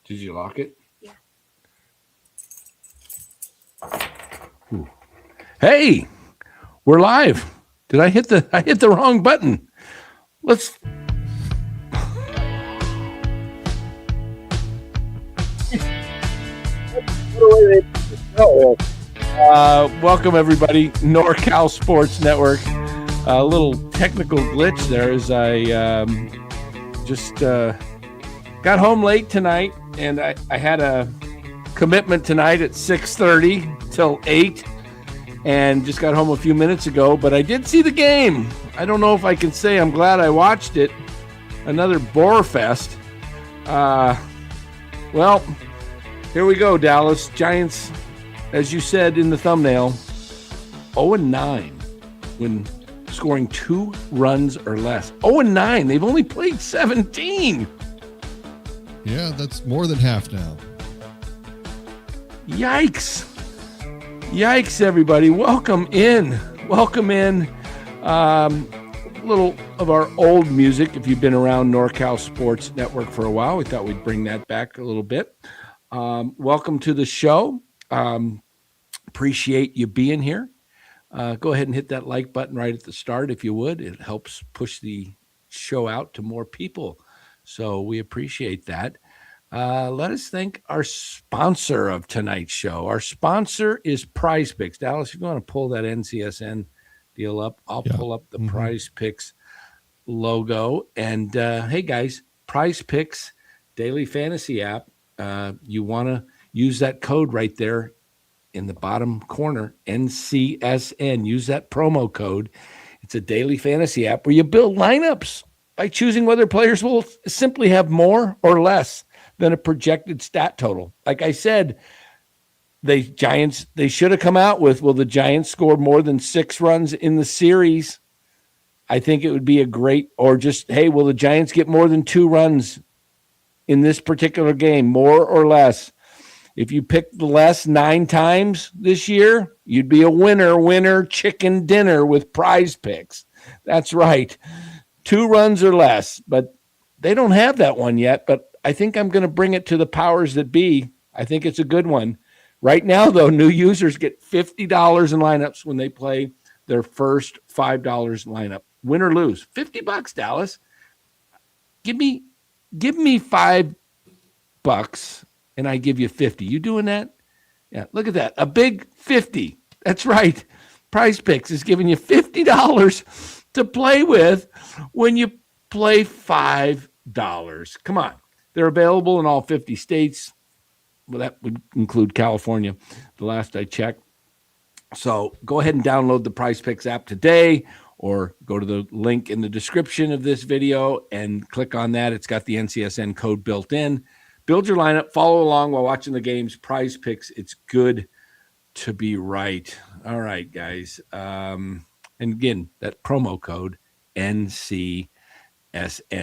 Did you lock it? Yeah. Ooh. Hey, we're live. Did I hit the wrong button? Let's welcome everybody, NorCal Sports Network. A little technical glitch there as I just got home late tonight, and I had a commitment tonight at 6:30 till 8, and just got home a few minutes ago. But I did see the game. I don't know if I can say I'm glad I watched it. Another bore fest. Well, here we go, Dallas. Giants, as you said in the thumbnail, 0-9 when scoring 2 runs or less. 0-9. They've only played 17. Yeah, that's more than half now. Yikes. Yikes, everybody. Welcome in. Welcome in. A little of our old music. If you've been around NorCal Sports Network for a while, we thought we'd bring that back a little bit. Welcome to the show. Appreciate you being here. Go ahead and hit that like button right at the start if you would. It helps push the show out to more people. So we appreciate that. Let us thank our sponsor of tonight's show. Our sponsor is PrizePicks. Dallas, if you want to pull that NCSN deal up, I'll pull up the PrizePicks logo. And hey, guys, PrizePicks daily fantasy app. You want to use that code right there in the bottom corner, NCSN. Use that promo code. It's a daily fantasy app where you build lineups by choosing whether players will simply have more or less than a projected stat total. Like I said, they should have come out with, will the Giants score more than 6 runs in the series? I think it would be a great, or just, hey, will the Giants get more than 2 runs in this particular game, more or less? If you picked the less 9 times this year, you'd be a winner chicken dinner with PrizePicks. That's right. 2 runs or less, but they don't have that one yet, but I think I'm going to bring it to the powers that be. I think it's a good one. Right now, though, new users get $50 in lineups when they play their first $5 lineup. Win or lose, $50, Dallas. Give me $5 and I give you 50. You doing that? Yeah, look at that. A big 50. That's right. PrizePicks is giving you $50 to play with when you play $5. Come on. They're available in all 50 states. Well, that would include California, the last I checked. So go ahead and download the PrizePicks app today, or go to the link in the description of this video and click on that. It's got the NCSN code built in. Build your lineup, follow along while watching the games. PrizePicks, it's good to be right. All right, guys. And again, that promo code NCSN,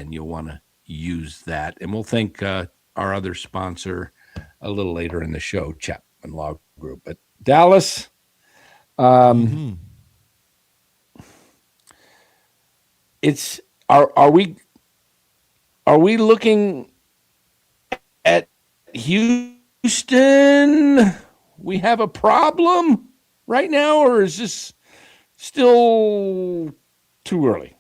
you'll want to use that. And we'll thank our other sponsor a little later in the show, Chapman Law Group. But Dallas, it's are we looking at Houston? We have a problem right now, or is this still too early?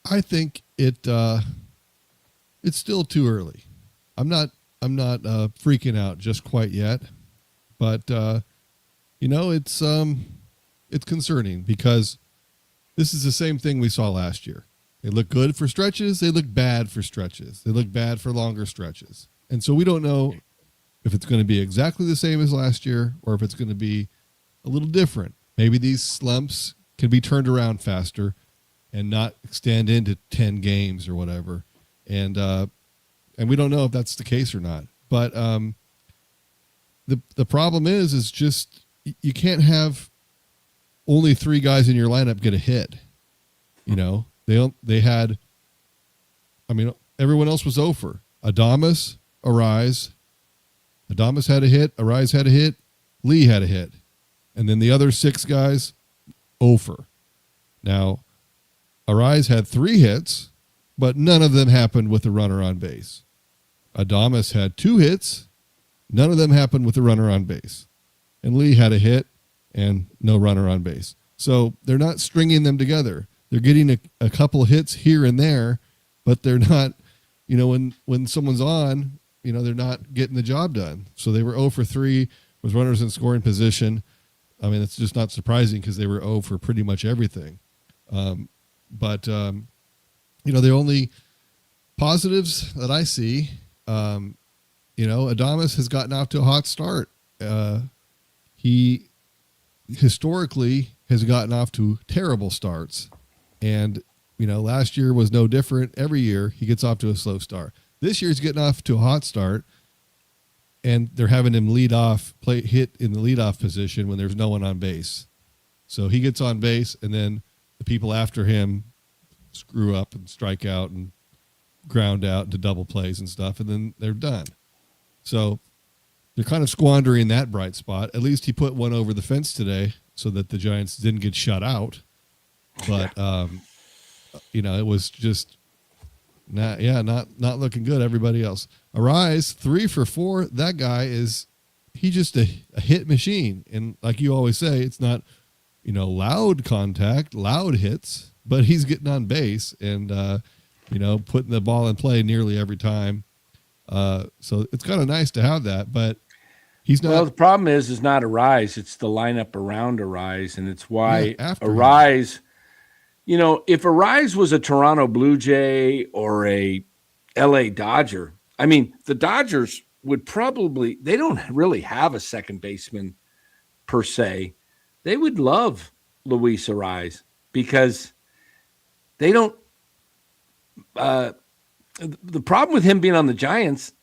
I think it's still too early. I'm not freaking out just quite yet, but it's concerning because this is the same thing we saw last year. They look good for stretches. They look bad for stretches. They look bad for longer stretches. And so we don't know if it's going to be exactly the same as last year or if it's going to be a little different. Maybe these slumps can be turned around faster and not extend into 10 games or whatever. And we don't know if that's the case or not. But the problem is just you can't have only 3 guys in your lineup get a hit. They had, everyone else was over. Adames, Arraez. Adames had a hit. Arraez had a hit. Lee had a hit. And then the other 6 guys, over. Now, Arraez had 3 hits, but none of them happened with a runner on base. Adames had 2 hits. None of them happened with a runner on base. And Lee had a hit and no runner on base. So they're not stringing them together. They're getting a couple hits here and there, but they're not, when someone's on, they're not getting the job done. So they were 0 for 3 with runners in scoring position. I mean, it's just not surprising because they were 0 for pretty much everything. But the only positives that I see, Adames has gotten off to a hot start. He historically has gotten off to terrible starts. And, last year was no different. Every year he gets off to a slow start. This year he's getting off to a hot start, and they're having him hit in the leadoff position when there's no one on base. So he gets on base, and then the people after him screw up and strike out and ground out into double plays and stuff, and then they're done. So they're kind of squandering that bright spot. At least he put one over the fence today so that the Giants didn't get shut out. But, it was just not looking good. Everybody else. Arraez, 3 for 4. That guy he's just a hit machine. And like you always say, it's not, loud contact, loud hits, but he's getting on base and, putting the ball in play nearly every time. So it's kind of nice to have that, but he's not. Well, the problem is not Arraez. It's the lineup around Arraez, and it's why Arraez. If Arraez was a Toronto Blue Jay or a LA Dodger, I mean, the Dodgers would probably, they don't really have a second baseman per se. They would love Luis Arraez because they don't. The problem with him being on the Giants,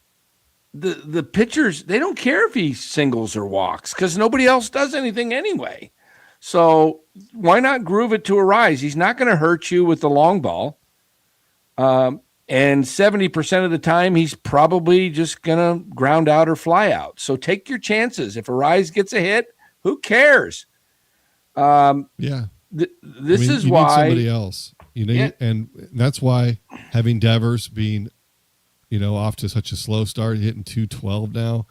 the pitchers, they don't care if he singles or walks because nobody else does anything anyway. So why not groove it to Arraez? He's not going to hurt you with the long ball. And 70% of the time, he's probably just going to ground out or fly out. So take your chances. If Arraez gets a hit, who cares? This is why. Need somebody else. And that's why having Devers being, off to such a slow start, hitting 212 now.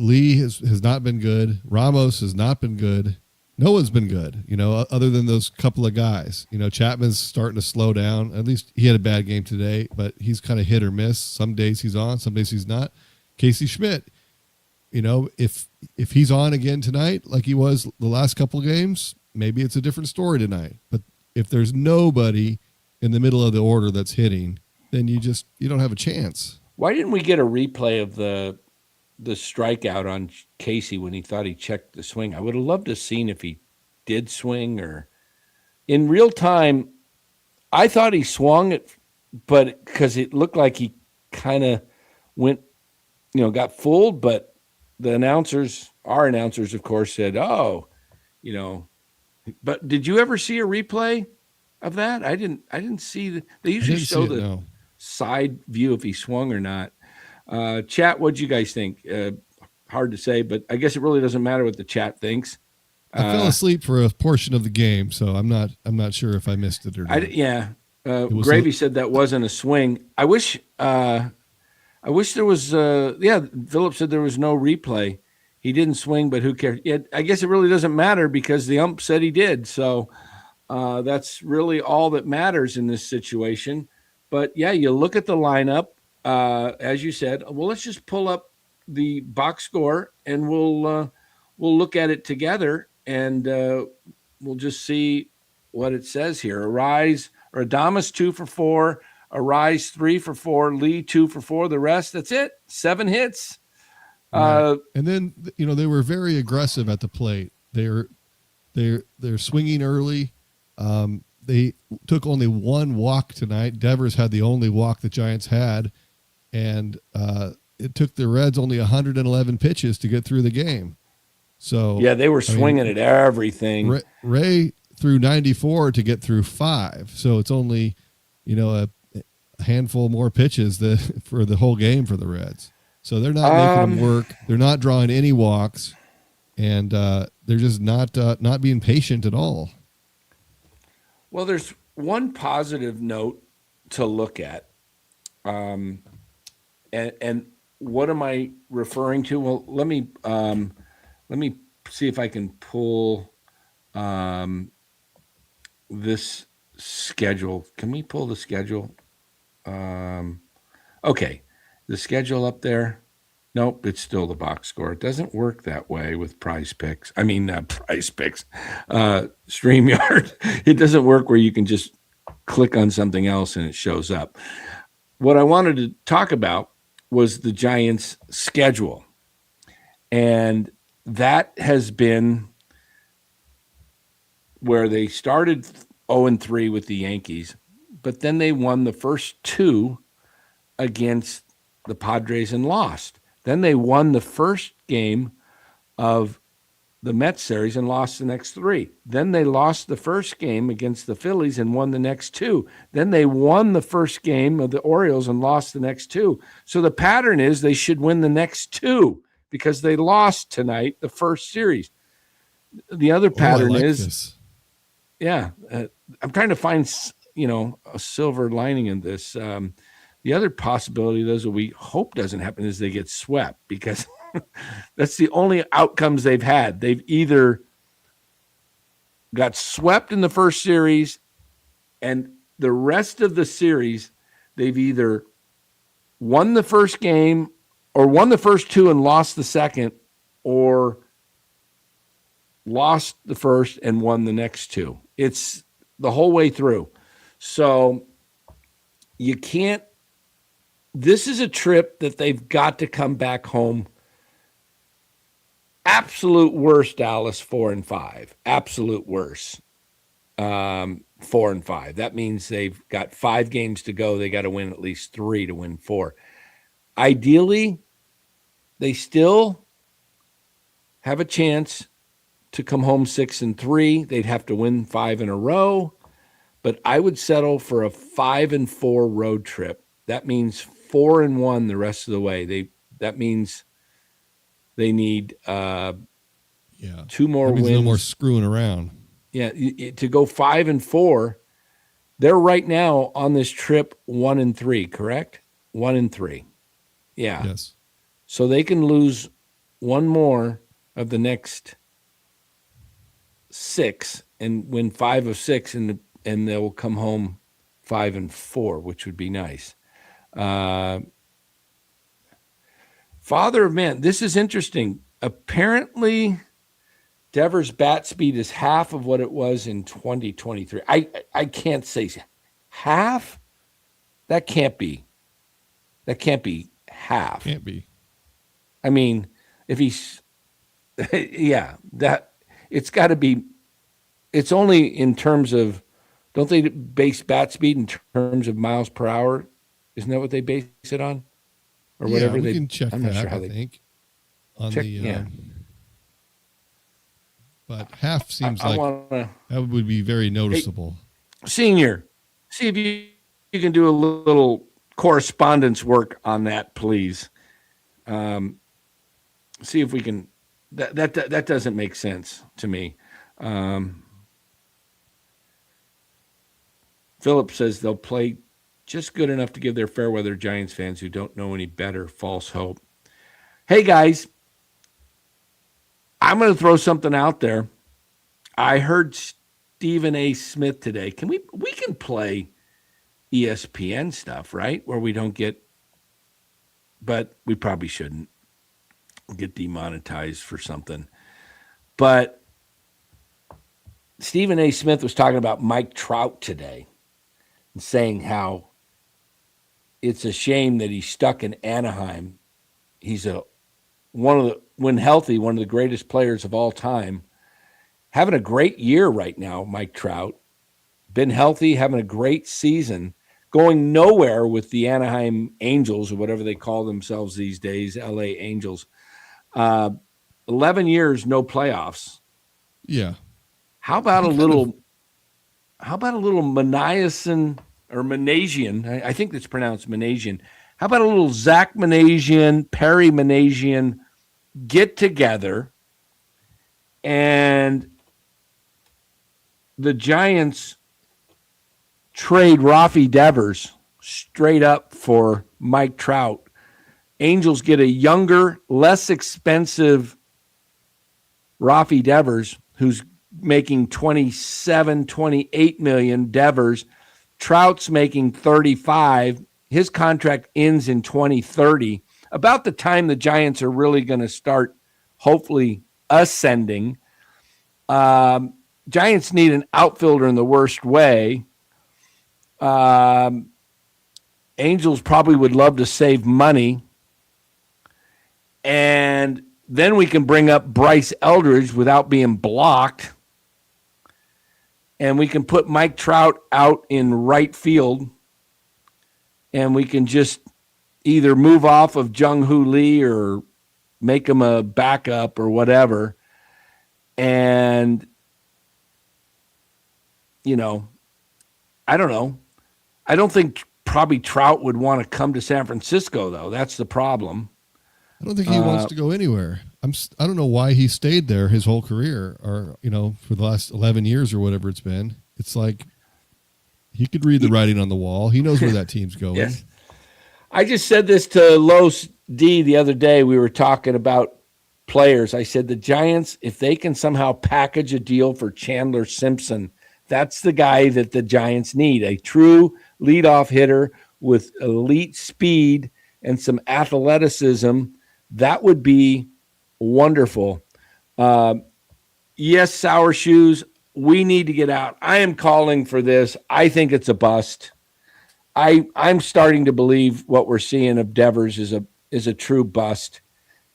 Lee has not been good. Ramos has not been good. No one's been good, other than those couple of guys. Chapman's starting to slow down. At least he had a bad game today, but he's kind of hit or miss. Some days he's on, some days he's not. Casey Schmidt, if he's on again tonight like he was the last couple of games, maybe it's a different story tonight. But if there's nobody in the middle of the order that's hitting, then you don't have a chance. Why didn't we get a replay of the strikeout on Casey when he thought he checked the swing? I would have loved to have seen if he did swing or in real time. I thought he swung it, but because it looked like he kind of went, got fooled. But our announcers, of course, said, but did you ever see a replay of that? I didn't see that. They usually show the side view if he swung or not. Chat, what'd you guys think? Hard to say, but I guess it really doesn't matter what the chat thinks. I fell asleep for a portion of the game, so I'm not sure if I missed it or not. Gravy said that wasn't a swing. I wish there was. Philip said there was no replay. He didn't swing, but who cares? I guess it really doesn't matter because the ump said he did. So that's really all that matters in this situation. But yeah, you look at the lineup. As you said, well, let's just pull up the box score and we'll look at it together and we'll just see what it says here. Adames 2 for 4, Arraez 3 for 4, Lee 2 for 4. The rest, that's it. 7 hits. Right. And then they were very aggressive at the plate. They're swinging early. They took only 1 walk tonight. Devers had the only walk the Giants had. And it took the Reds only 111 pitches to get through the game. So yeah, they were swinging at everything. Ray threw 94 to get through 5. So it's only, a handful more pitches for the whole game for the Reds. So they're not making them work. They're not drawing any walks, and they're just not being patient at all. Well, there's one positive note to look at. And what am I referring to? Well, let me see if I can pull this schedule. Can we pull the schedule? Okay, the schedule up there. Nope, it's still the box score. It doesn't work that way with PrizePicks. I mean, PrizePicks, StreamYard. It doesn't work where you can just click on something else and it shows up. What I wanted to talk about was the Giants' schedule. And that has been where they started 0-3 with the Yankees, but then they won the first two against the Padres and lost. Then they won the first game of the Mets series and lost the next three. Then they lost the first game against the Phillies and won the next two. Then they won the first game of the Orioles and lost the next two. So the pattern is they should win the next two because they lost tonight the first series. The other pattern I'm trying to find, a silver lining in this. The other possibility, those that we hope doesn't happen, is they get swept because that's the only outcomes they've had. They've either got swept in the first series, and the rest of the series, they've either won the first game or won the first two and lost the second, or lost the first and won the next two. It's the whole way through. So you can't. This is a trip that they've got to come back home. Absolute worst, Dallas, 4-5. Absolute worst, 4-5. That means they've got 5 games to go. They got to win at least 3 to win 4. Ideally, they still have a chance to come home 6-3. They'd have to win 5 in a row, but I would settle for a 5-4 road trip. That means 4-1 the rest of the way. That means they need 2 more wins. No more screwing around. Yeah, to go 5-4. They're right now on this trip 1-3, correct? 1-3. Yeah. Yes. So they can lose one more of the next 6 and win 5 of 6, and they'll come home 5-4, which would be nice. Father of Man, this is interesting. Apparently, Devers' bat speed is half of what it was in 2023. I can't say half. That can't be. That can't be half. Can't be. I mean, if he's, that it's got to be. It's only in terms of, don't they base bat speed in terms of miles per hour? Isn't that what they base it on? Or whatever we can check I'm that, not sure how I think. On check, the, but half seems that would be very noticeable. Hey, Senior, see if you can do a little correspondence work on that, please. See if we can. That doesn't make sense to me. Philip says they'll play just good enough to give their fair weather Giants fans who don't know any better false hope. Hey, guys, I'm going to throw something out there. I heard Stephen A. Smith today. We can play ESPN stuff, right? Where we don't get, but we probably shouldn't get demonetized for something. But Stephen A. Smith was talking about Mike Trout today and saying how it's a shame that he's stuck in Anaheim. He's when healthy, one of the greatest players of all time. Having a great year right now, Mike Trout. Been healthy, having a great season, going nowhere with the Anaheim Angels or whatever they call themselves these days, LA Angels. 11 years, no playoffs. Yeah. How about a little Manasian or Manasian? I think it's pronounced Manasian. How about a little Zach Manasian, Perry Manasian get together, and the Giants trade Rafi Devers straight up for Mike Trout. Angels get a younger, less expensive Rafi Devers, who's making 27, 28 million. Devers. Trout's making 35. His contract ends in 2030, about the time the Giants are really going to start, hopefully, ascending. Giants need an outfielder in the worst way. Angels probably would love to save money. And then we can bring up Bryce Eldridge without being blocked. And we can put Mike Trout out in right field. And we can just either move off of Jung-Hoo Lee or make him a backup or whatever. And, I don't know. I don't think probably Trout would want to come to San Francisco, though. That's the problem. I don't think he wants to go anywhere. I don't know why he stayed there his whole career, or for the last 11 years or whatever it's been. It's like he could read the writing on the wall. He knows where that team's going. Yes. I just said this to Los D the other day. We were talking about players. I said the Giants, if they can somehow package a deal for Chandler Simpson, that's the guy that the Giants need, a true leadoff hitter with elite speed and some athleticism. That would be wonderful. Yes, Sour Shoes, we need to get out. I am calling for this. I think it's a bust. I'm starting to believe what we're seeing of Devers is a true bust.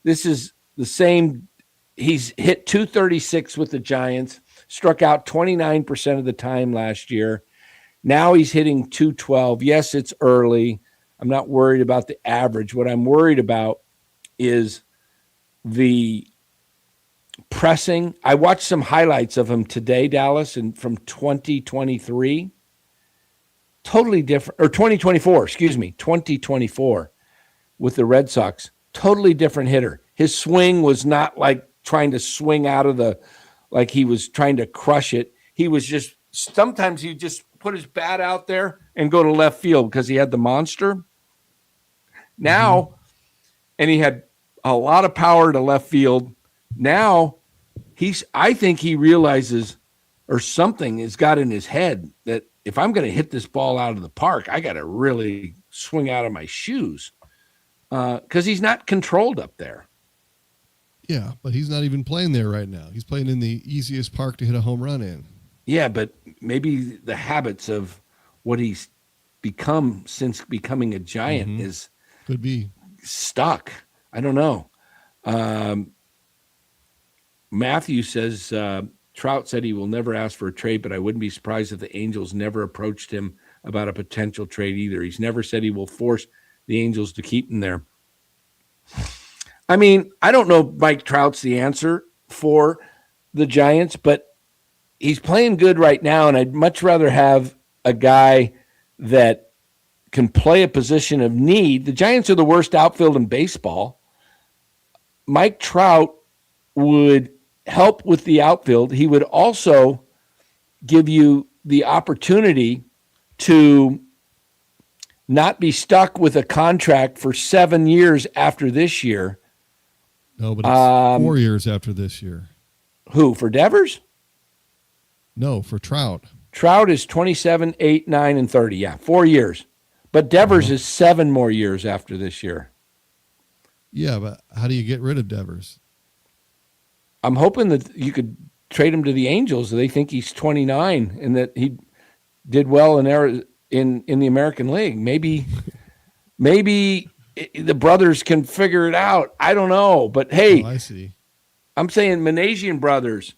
This is the same. He's hit 236 with the Giants, struck out 29% of the time last year. Now he's hitting 212. Yes, it's early. I'm not worried about the average. What I'm worried about is the pressing. I watched some highlights of him today, Dallas, and from 2023. Totally different, or 2024, 2024 with the Red Sox. Totally different hitter. His swing was not like trying to swing out of like he was trying to crush it. He was just, sometimes he just put his bat out there and go to left field because he had the monster. Now, and he had a lot of power to left field. Now, I think he realizes, or something has got in his head, that if I'm going to hit this ball out of the park, I got to really swing out of my shoes because he's not controlled up there. Yeah, but he's not even playing there right now. He's playing in the easiest park to hit a home run in. Yeah, but maybe the habits of what he's become since becoming a Giant could be stuck. I don't know. Matthew says, Trout said he will never ask for a trade, but I wouldn't be surprised if the Angels never approached him about a potential trade either. He's never said he will force the Angels to keep him there. I mean, I don't know if Mike Trout's the answer for the Giants, but he's playing good right now, and I'd much rather have a guy that can play a position of need. The Giants are the worst outfield in baseball. Mike Trout would help with the outfield. He would also give you the opportunity to not be stuck with a contract for 7 years after this year. No, but it's 4 years after this year. Who, for Devers? No, for Trout. Trout is 27, 8, 9, and 30. Yeah, 4 years. But Devers is 7 more years after this year. Yeah, but how do you get rid of Devers? I'm hoping that you could trade him to the Angels. They think he's 29 and that he did well in the American League. Maybe the brothers can figure it out. I don't know. But, hey, I see. I'm saying Manasian brothers.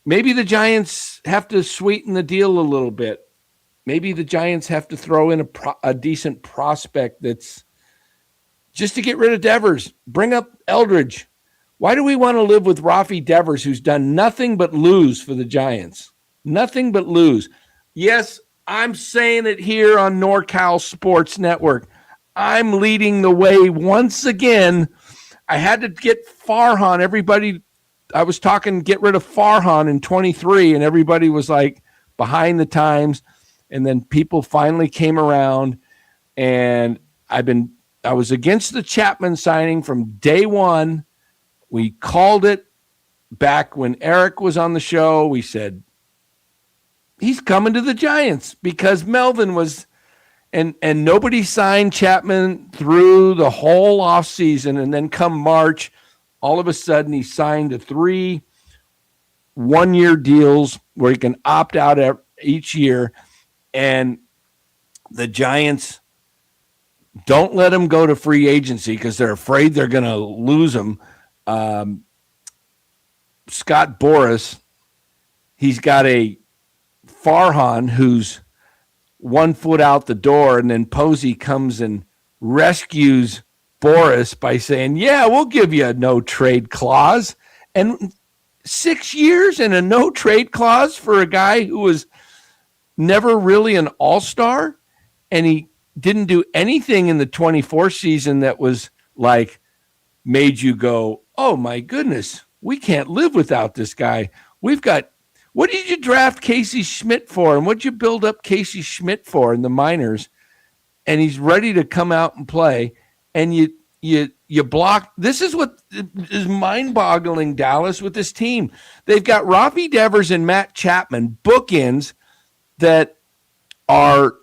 Maybe the Giants have to sweeten the deal a little bit. Maybe the Giants have to throw in a decent prospect that's just to get rid of Devers. Bring up Eldridge. Why do we want to live with Rafi Devers, who's done nothing but lose for the Giants? Nothing but lose. Yes, I'm saying it here on NorCal Sports Network. I'm leading the way once again. I had to get Farhan. Everybody, I was talking get rid of Farhan in 23, and everybody was like behind the times. And then people finally came around. And I was against the Chapman signing from day one. We called it back when Eric was on the show. We said, he's coming to the Giants because Melvin was, and nobody signed Chapman through the whole offseason. And then come March, all of a sudden he signed a 3 one-year deals where he can opt out each year. And the Giants don't let him go to free agency because they're afraid they're going to lose him. Scott Boras, he's got a Farhan who's 1 foot out the door, and then Posey comes and rescues Boras by saying, yeah, we'll give you a no-trade clause. And 6 years and a no-trade clause for a guy who was never really an all-star, and he didn't do anything in the 24 season that was like made you go, oh my goodness, we can't live without this guy. We've got, what did you draft Casey Schmidt for? And what'd you build up Casey Schmidt for in the minors? And he's ready to come out and play. And you block. This is what is mind-boggling, Dallas, with this team. They've got Rafi Devers and Matt Chapman, bookends that are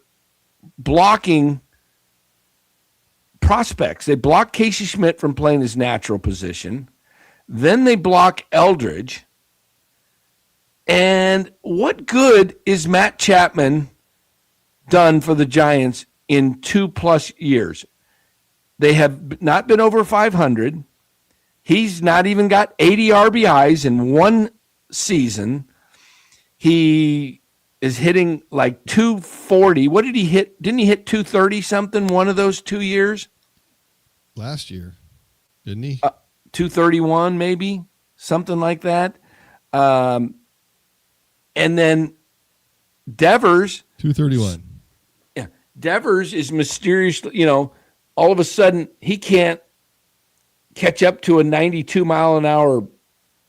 blocking prospects. They block Casey Schmidt from playing his natural position. Then they block Eldridge. And what good is Matt Chapman done for the Giants in 2+ years? They have not been over 500. He's not even got 80 RBIs in one season. He is hitting like 240. What did he hit? Didn't he hit 230 something one of those 2 years? Last year, didn't he? 231 maybe, something like that. And then Devers. 231. Yeah, Devers is mysteriously, all of a sudden he can't catch up to a 92-mile-an-hour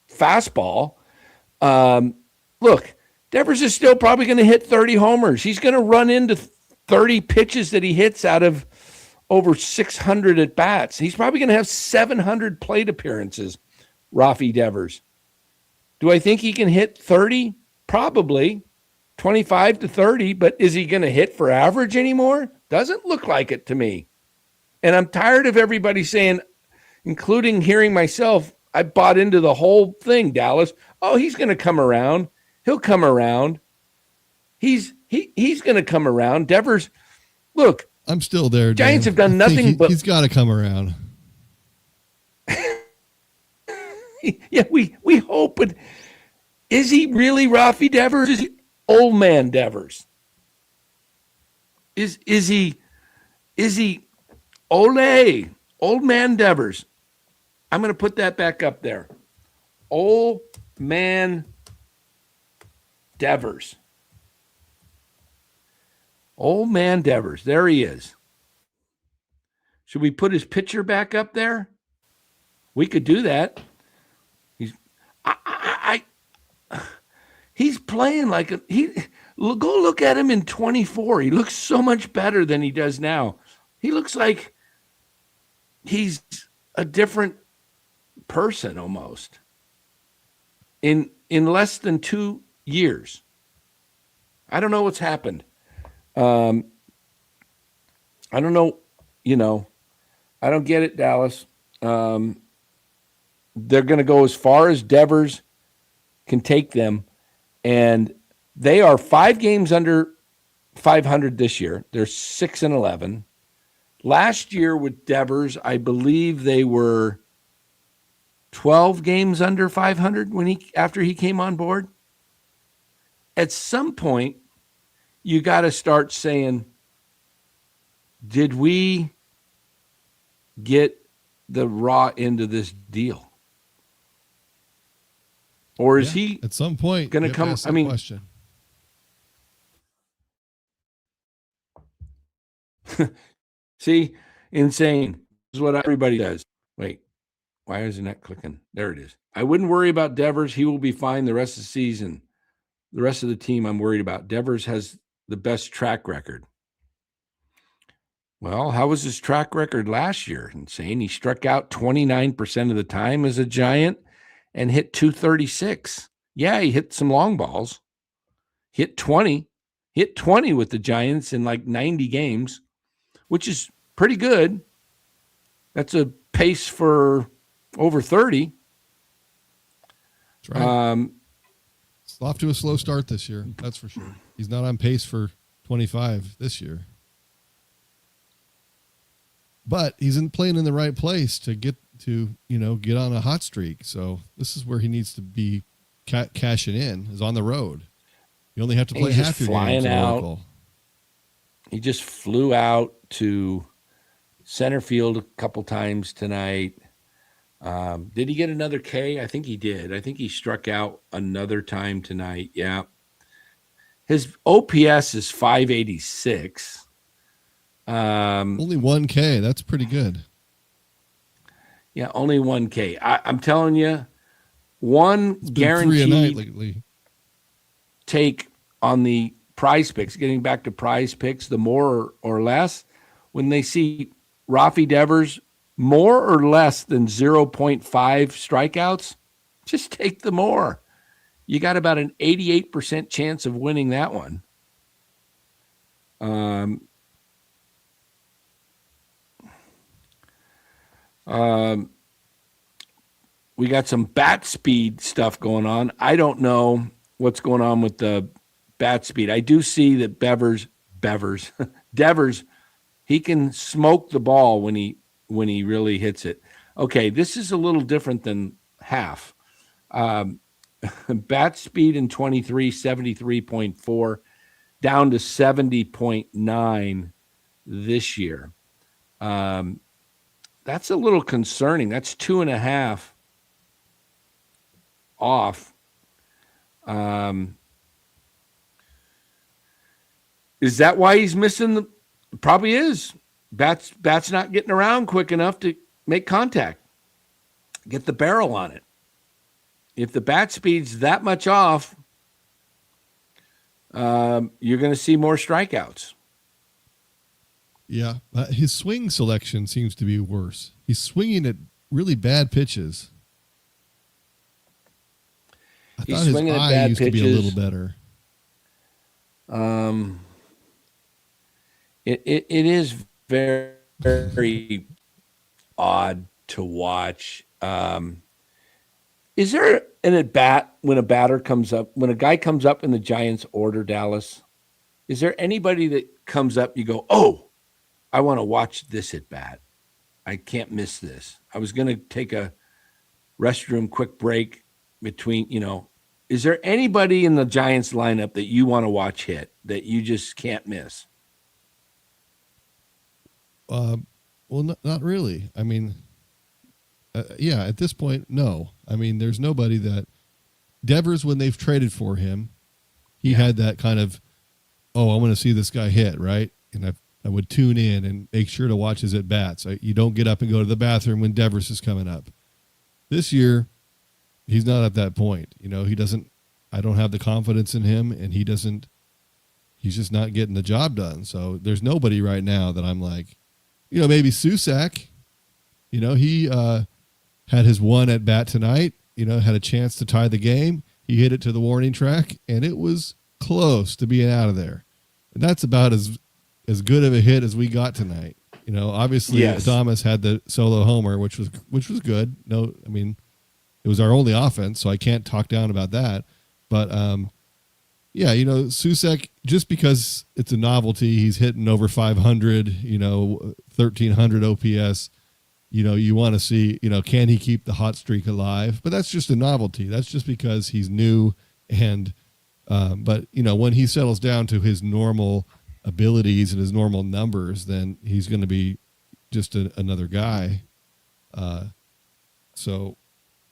fastball. Look, Devers is still probably going to hit 30 homers. He's going to run into 30 pitches that he hits out of over 600 at bats. He's probably going to have 700 plate appearances, Rafi Devers. Do I think he can hit 30? Probably 25 to 30, but is he going to hit for average anymore? Doesn't look like it to me. And I'm tired of everybody saying, including hearing myself, I bought into the whole thing, Dallas. Oh, he's going to come around. He'll come around. He's going to come around. Devers, look. I'm still there, Dan. Giants have done nothing but. He's got to come around. Yeah, we hope, but is he really Rafi Devers? Is he old man Devers? Is he old man Devers? I'm going to put that back up there. Old man Devers. Old man Devers. There he is. Should we put his picture back up there? We could do that. He's playing like go look at him in 24. He looks so much better than he does now. He looks like he's a different person almost in less than 2 years. I don't know what's happened. I don't know, I don't get it, Dallas. They're going to go as far as Devers can take them, and they are 5 games under 500 this year. They're 6-11. Last year with Devers, I believe they were 12 games under 500 after he came on board. At some point, you got to start saying, did we get the raw end of this deal? Or is he at some point going to come? I mean, question. See, insane. This is what everybody does. Wait, why isn't that clicking? There it is. I wouldn't worry about Devers. He will be fine the rest of the season. The rest of the team I'm worried about. Devers has the best track record. Well, how was his track record last year? Insane. He struck out 29% of the time as a Giant and hit 236. Yeah, he hit some long balls. Hit 20. Hit 20 with the Giants in like 90 games, which is pretty good. That's a pace for over 30. That's right. It's off to a slow start this year. That's for sure. He's not on pace for 25 this year. But he's playing in the right place to get on a hot streak. So this is where he needs to be cashing in, is on the road. You only have to play half your games out. He just flew out to center field a couple times tonight. Did he get another K? I think he did. I think he struck out another time tonight. Yeah. His OPS is 586. Only 1K. That's pretty good. Yeah, only 1K. I'm telling you, one guaranteed 3 a night lately. Take on the PrizePicks, getting back to PrizePicks, the more or less, when they see Rafi Devers more or less than 0.5 strikeouts, just take the more. You got about an 88% chance of winning that one. We got some bat speed stuff going on. I don't know what's going on with the bat speed. I do see that Devers, he can smoke the ball when he really hits it. Okay, this is a little different than half. Bat speed in 23, 73.4, down to 70.9 this year. That's a little concerning. That's 2.5 off. Is that why he's missing the? Probably is. Bat's not getting around quick enough to make contact, get the barrel on it. If the bat speed's that much off, you're going to see more strikeouts. Yeah, his swing selection seems to be worse. He's swinging at really bad pitches. I thought his eye used to be a little better. It is very, very odd to watch. Is there an at bat when a batter comes up, when a guy comes up in the Giants order, Dallas? Is there anybody that comes up, you go, oh, I want to watch this at bat. I can't miss this. I was going to take a restroom quick break between, is there anybody in the Giants lineup that you want to watch hit that you just can't miss? Well, not really. I mean, yeah, at this point, no. I mean, there's nobody that Devers, when they've traded for him, he had that kind of, oh, I want to see this guy hit, right? And I would tune in and make sure to watch his at bats. You don't get up and go to the bathroom when Devers is coming up. This year, he's not at that point. He doesn't. I don't have the confidence in him, and he's just not getting the job done. So there's nobody right now that I'm like, maybe Susak. He had his one at bat tonight. Had a chance to tie the game. He hit it to the warning track, and it was close to being out of there. And that's about as good of a hit as we got tonight. Obviously, yes. Adames had the solo homer, which was good. No, I mean, it was our only offense, so I can't talk down about that. But yeah, Susak, just because it's a novelty, he's hitting over 500, 1,300 OPS. You want to see, can he keep the hot streak alive? But that's just a novelty. That's just because he's new. And, but, when he settles down to his normal abilities and his normal numbers, then he's going to be just another guy. So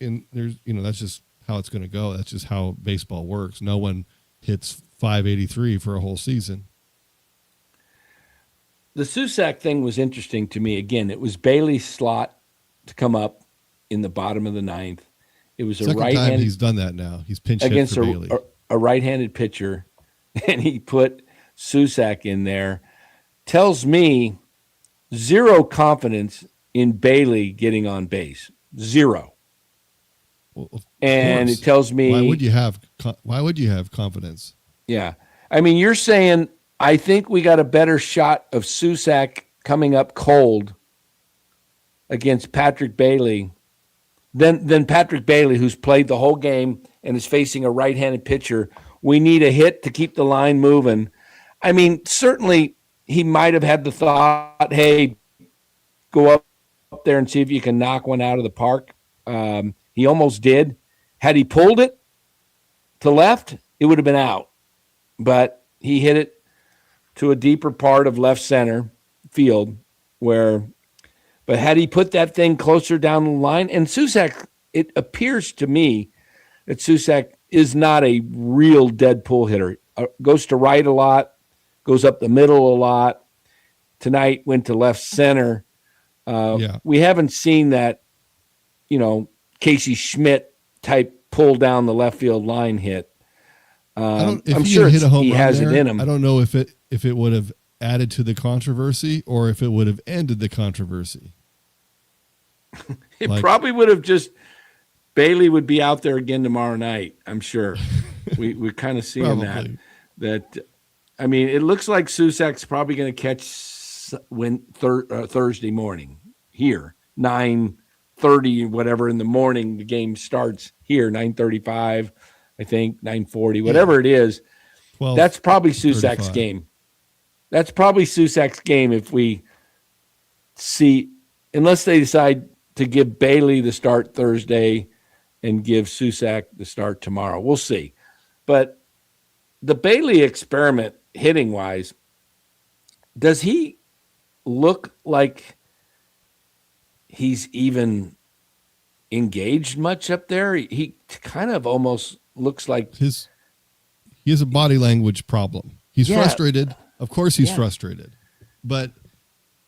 there's, that's just how it's going to go. That's just how baseball works. No one hits 583 for a whole season. The Susak thing was interesting to me. Again, it was Bailey's slot to come up in the bottom of the ninth. It was Second a right-handed. Time he's done that now. He's pinch hit against for Bailey. A right-handed pitcher, and he put Susak in there. Tells me zero confidence in Bailey getting on base. Zero. Well, of And course. it tells me, Why would you have confidence? yeah. I mean, you're saying I think we got a better shot of Susac coming up cold against Patrick Bailey than Patrick Bailey, who's played the whole game and is facing a right-handed pitcher. We need a hit to keep the line moving. I mean, certainly he might have had the thought, hey, go up there and see if you can knock one out of the park. He almost did. Had he pulled it to left, it would have been out. But he hit it to a deeper part of left center field but had he put that thing closer down the line, and Susac, it appears to me that Susac is not a real dead pull hitter. Goes to right a lot, goes up the middle a lot. Tonight went to left center. We haven't seen that, Casey Schmidt type pull down the left field line hit. I'm sure hit a home he run has there, it in him. I don't know if it would have added to the controversy or if it would have ended the controversy. It probably would have Bailey would be out there again tomorrow night. I'm sure. We're kind of seeing that. I mean, it looks like Susac's probably going to catch Thursday morning here, 9:30, whatever in the morning. The game starts here, 9:35, I think, 9:40, whatever it is. That's probably Susac's game. That's probably Susac's game if we see, unless they decide to give Bailey the start Thursday and give Susac the start tomorrow. We'll see. But the Bailey experiment, hitting-wise, does he look like he's even engaged much up there? He kind of almost looks like he has a body language problem. He's frustrated. Of course he's frustrated. But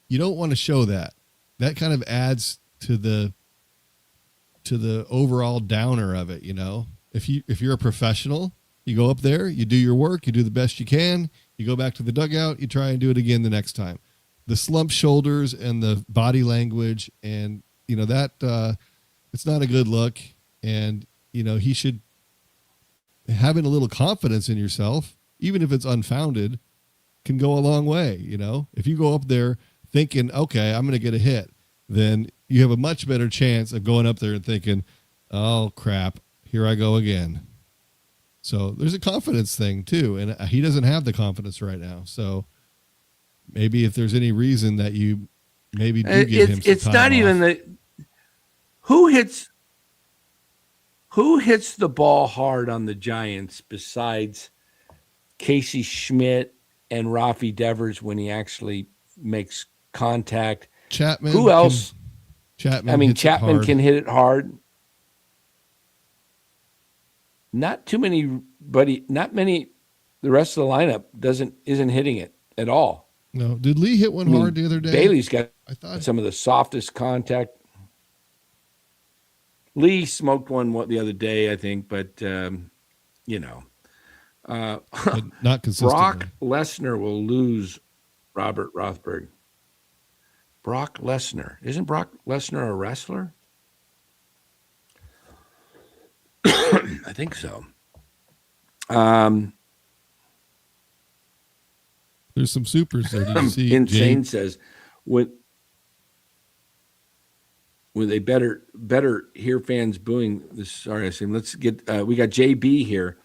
you don't want to show that. That kind of adds to the overall downer of it, If you're a professional, you go up there, you do your work, you do the best you can, you go back to the dugout, you try and do it again the next time. The slumped shoulders and the body language and that it's not a good look. And he should, having a little confidence in yourself, even if it's unfounded, can go a long way. If you go up there thinking, okay, I'm going to get a hit, then you have a much better chance of going up there and thinking, oh crap, here I go again. So there's a confidence thing too. And he doesn't have the confidence right now. So maybe if there's any reason that you maybe do give him some it's time not off. even who hits the ball hard on the Giants besides Casey Schmidt and Rafi Devers when he actually makes contact. Chapman. Who else? Chapman can hit it hard. Not too many, not many. The rest of the lineup isn't hitting it at all. No. Did Lee hit one hard the other day? Bailey's got some of the softest contact. Lee smoked one the other day, I think, but but not consistently. Brock Lesnar will lose Robert Rothberg. Brock Lesnar. Isn't Brock Lesnar a wrestler? I think so. There's some supers there. Did you see? Insane says when they better hear fans booing this. Sorry, I said let's get. We got JB here.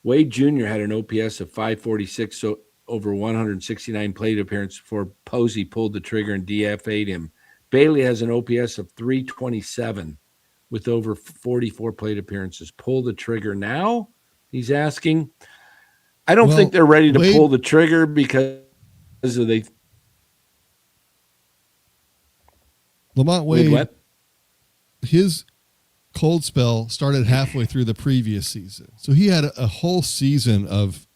Wade Jr. had an OPS of 546, so over 169 plate appearances before Posey pulled the trigger and DFA'd him. Bailey has an OPS of 327 with over 44 plate appearances. Pull the trigger now? He's asking. I don't think they're ready to pull the trigger because of Lamont Wade, his cold spell started halfway through the previous season. So he had a whole season of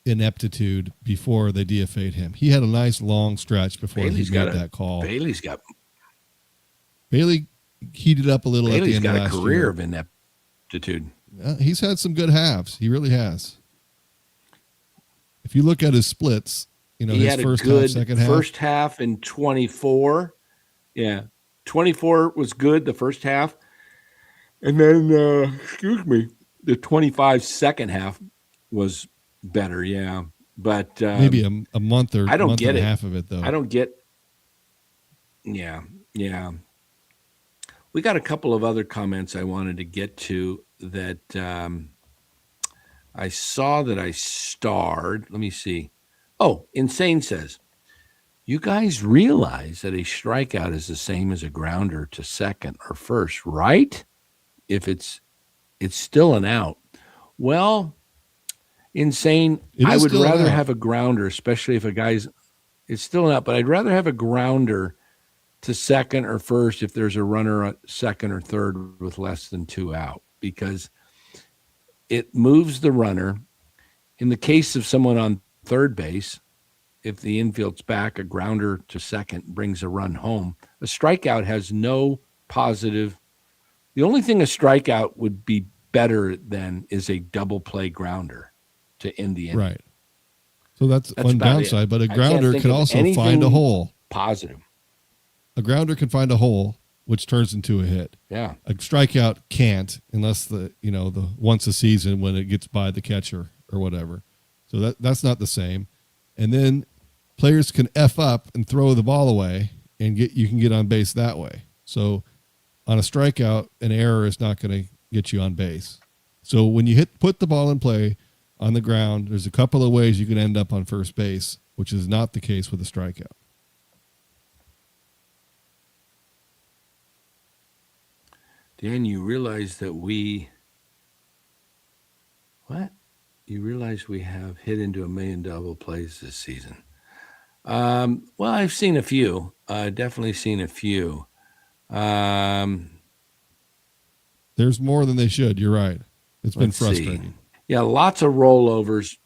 ineptitude before they DFA'd him. He had a nice long stretch before he made that call. Bailey heated up a little at the end of last year. Bailey's got a career of ineptitude. He's had some good halves. He really has. If you look at his splits, he his had a first half, good second half. first half in 24. Yeah, 24 was good the first half, and then excuse me, the 25 second half was better. Yeah, but Maybe a month or I don't month and get a it. half of it I though. don't get. Yeah, yeah. We got a couple of other comments I wanted to get to that I saw that I starred. Let me see. Oh, Insane says, you guys realize that a strikeout is the same as a grounder to second or first, right? If it's still an out. Well, Insane, It I is would still an rather out. have a grounder, especially if a guy's it's still an out, but I'd rather have a grounder to second or first if there's a runner at second or third with less than two out because it moves the runner. In the case of someone on third base, if the infield's back, a grounder to second brings a run home. A strikeout has no positive. The only thing a strikeout would be better than is a double play grounder to end the inning. Right. So that's That's one about it. downside, but a I can't grounder think can of also find a anything hole. positive. A grounder can find a hole, which turns into a hit. Yeah. A strikeout can't unless the once a season when it gets by the catcher or whatever. So that's not the same. And then players can F up and throw the ball away and you can get on base that way. So on a strikeout, an error is not going to get you on base. So when you put the ball in play on the ground, there's a couple of ways you can end up on first base, which is not the case with a strikeout. Dan, you realize that what? You realize we have hit into $1 million double plays this season. Well, I've seen a few. Definitely seen a few. There's more than they should. You're right. It's been Let's frustrating. see. Yeah, lots of rollovers.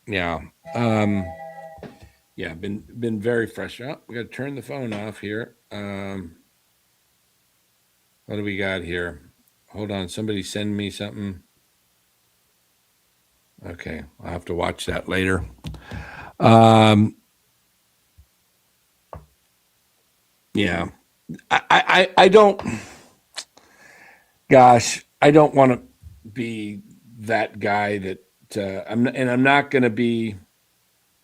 Yeah. Yeah, been very frustrating. Oh, we got to turn the phone off here. What do we got here? Hold on. Somebody send me something. Okay, I'll have to watch that later. Yeah, I don't. Gosh, I don't want to be that guy that I'm not going to be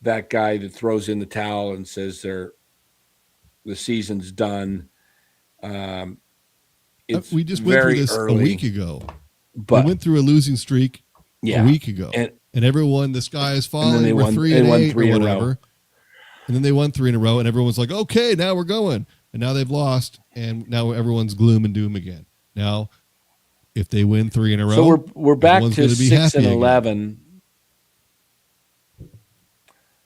that guy that throws in the towel and says the season's done. It's We just went through very this early, a week ago. but we went through a losing streak a week ago, and everyone, the sky is falling. We're 3-8 or whatever, and then they won 3 in a row, and everyone's like, "Okay, now we're going." And now they've lost, and now everyone's gloom and doom again. Now, if they win 3 in a row, so we're back to 6-11. Again.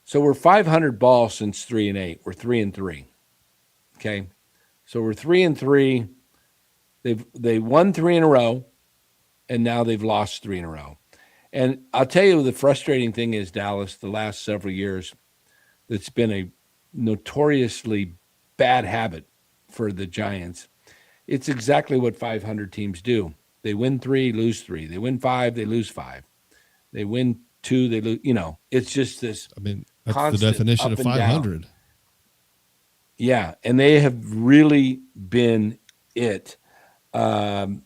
So we're 500 balls since 3-8. We're 3-3. Okay, so we're 3-3. They won 3 in a row, and now they've lost 3 in a row. And I'll tell you the frustrating thing is, Dallas, the last several years, it's been a notoriously bad habit for the Giants. It's exactly what 500 teams do. They win 3, lose 3. They win 5, they lose 5. They win 2, they lose. It's just this. I mean, that's the definition of 500. Down. Yeah, and they have really been it for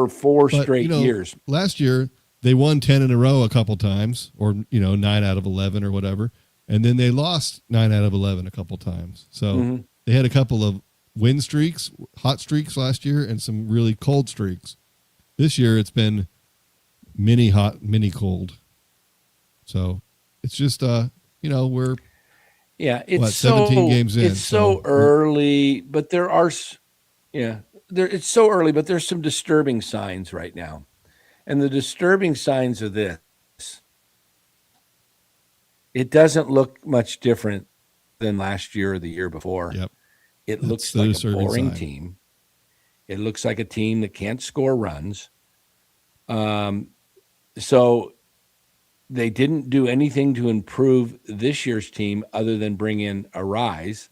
4 straight years. Last year, they won 10 in a row a couple times, or 9 out of 11 or whatever, and then they lost 9 out of 11 a couple times. So they had a couple of win streaks, hot streaks last year, and some really cold streaks. This year, it's been mini hot, mini cold. So it's just, we're it's 17 games in. It's so early, but it's so early, but there's some disturbing signs right now. And the disturbing signs are this. It doesn't look much different than last year or the year before. Yep. It looks like a boring team. It looks like a team that can't score runs. So they didn't do anything to improve this year's team other than bring in Arraez.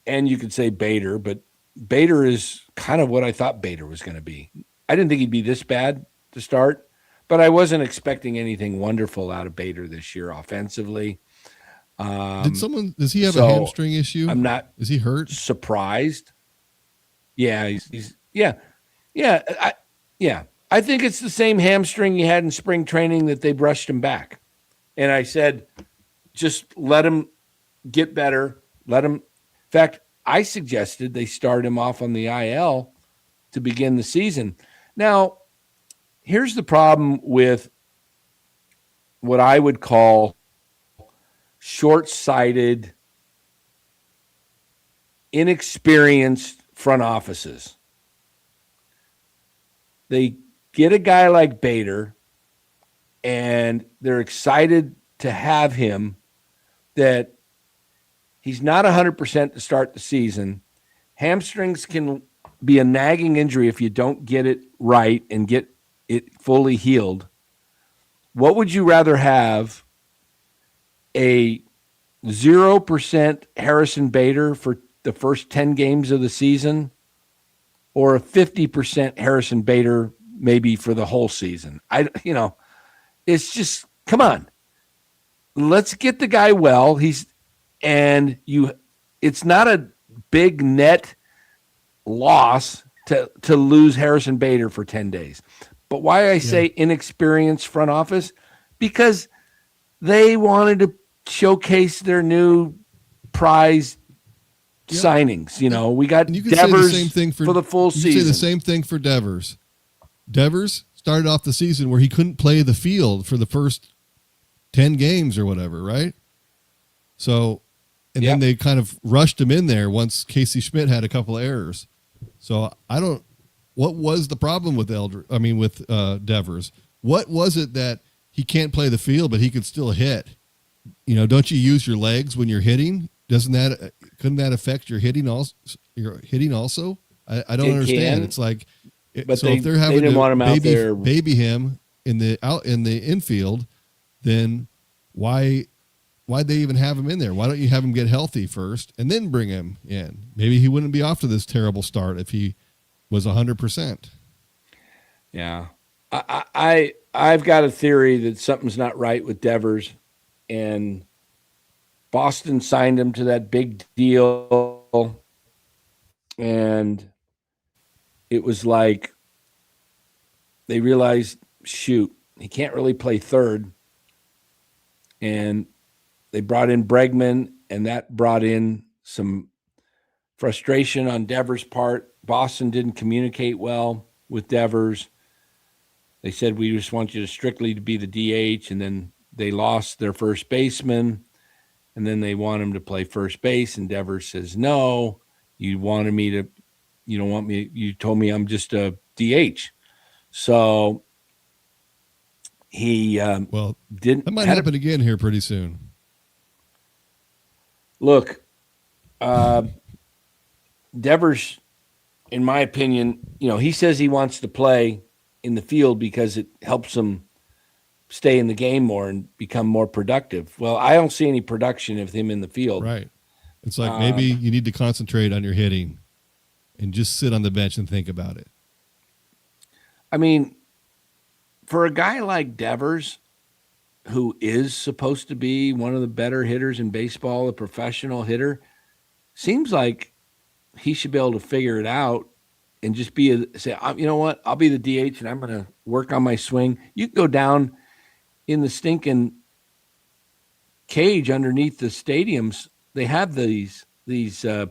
And you could say Bader, but Bader is kind of what I thought Bader was going to be. I didn't think he'd be this bad to start, but I wasn't expecting anything wonderful out of Bader this year offensively. Does he have a So hamstring issue? I'm not Is he hurt? surprised. Yeah, he's yeah, yeah. I think it's the same hamstring he had in spring training that they brushed him back. And I said, just let him get better. Let him. In fact, I suggested they start him off on the IL to begin the season. Now, here's the problem with what I would call short-sighted, inexperienced front offices. They get a guy like Bader, and they're excited to have him, that he's not 100% to start the season. Hamstrings can be a nagging injury if you don't get it right and get it fully healed. What would you rather have, a 0% Harrison Bader for the first 10 games of the season, or a 50% Harrison Bader maybe for the whole season? It's just, come on. Let's get the guy well. It's not a big net loss to lose Harrison Bader for 10 days. But why I say inexperienced front office, because they wanted to showcase their new prize signings. We got Devers say the same thing for the full season. You say the same thing for Devers. Devers started off the season where he couldn't play the field for the first 10 games or whatever, right? So, and then they kind of rushed him in there once Casey Schmidt had a couple of errors. So what was the problem with Devers? What was it that he can't play the field, but he could still hit? Don't you use your legs when you're hitting? Couldn't that affect your hitting also? I don't understand. Can. It's like, but if they're having didn't want him out there. baby him in the infield, then why they even have him in there? Why don't you have him get healthy first and then bring him in? Maybe he wouldn't be off to this terrible start if he was 100%. Yeah. I've got a theory that something's not right with Devers, and Boston signed him to that big deal, and it was like they realized, shoot, he can't really play third, and they brought in Bregman, and that brought in some frustration on Devers' part. Boston didn't communicate well with Devers. They said, we just want you to strictly to be the DH, and then they lost their first baseman, and then they want him to play first base, and Devers says, no, you don't want me, you told me I'm just a DH. So he didn't. That might happen again here pretty soon. Look, Devers, in my opinion, he says he wants to play in the field because it helps him stay in the game more and become more productive. Well, I don't see any production of him in the field. Right. It's like maybe you need to concentrate on your hitting and just sit on the bench and think about it. I mean, for a guy like Devers, who is supposed to be one of the better hitters in baseball, a professional hitter, seems like he should be able to figure it out and just say, you know what, I'll be the DH and I'm going to work on my swing. You can go down in the stinking cage underneath the stadiums. They have these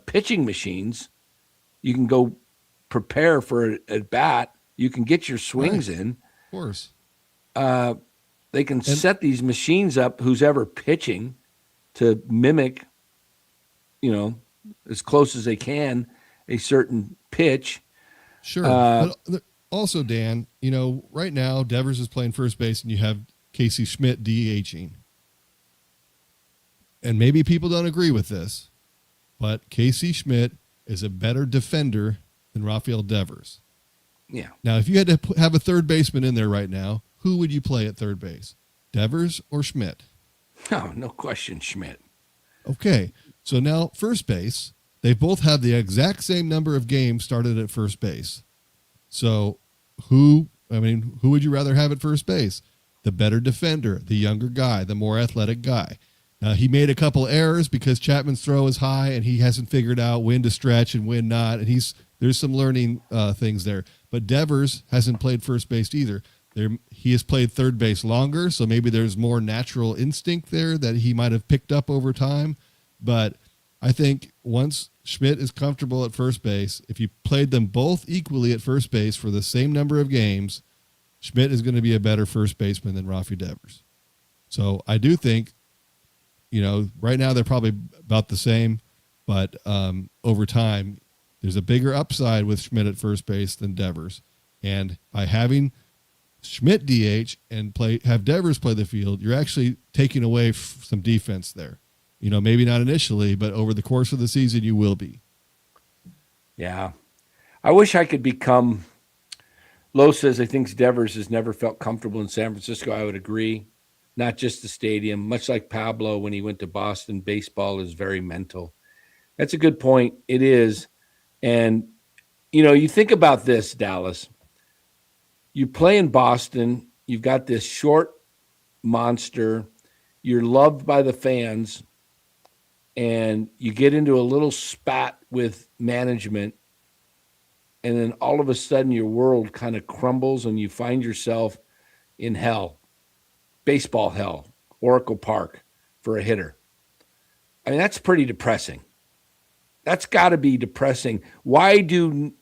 pitching machines. You can go prepare for a bat. You can get your swings in. Of course. They can set these machines up, who's ever pitching, to mimic, as close as they can, a certain pitch. Sure. But also, Dan, right now Devers is playing first base and you have Casey Schmidt DHing. And maybe people don't agree with this, but Casey Schmidt is a better defender than Rafael Devers. Yeah. Now, if you had to have a third baseman in there right now, who would you play at third base? Devers or Schmidt? No question, Schmidt. Okay. So now first base, they both have the exact same number of games started at first base. So who I mean, who would you rather have at first base? The better defender, the younger guy, the more athletic guy. He made a couple errors because Chapman's throw is high and he hasn't figured out when to stretch and when not. And there's some learning things there. But Devers hasn't played first base either. He has played third base longer, so maybe there's more natural instinct there that he might have picked up over time. But I think once Schmidt is comfortable at first base, if you played them both equally at first base for the same number of games, Schmidt is going to be a better first baseman than Rafi Devers. So I do think, right now they're probably about the same, but over time, there's a bigger upside with Schmidt at first base than Devers. And by having Schmidt DH and have Devers play the field, you're actually taking away some defense there. Maybe not initially, but over the course of the season, you will be. Yeah. I wish I could become – Lowe says he thinks Devers has never felt comfortable in San Francisco. I would agree. Not just the stadium. Much like Pablo when he went to Boston, baseball is very mental. That's a good point. It is. And, you think about this, Dallas. You play in Boston. You've got this short monster. You're loved by the fans. And you get into a little spat with management. And then all of a sudden your world kind of crumbles and you find yourself in hell. Baseball hell, Oracle Park for a hitter. I mean, that's pretty depressing. That's got to be depressing. Why do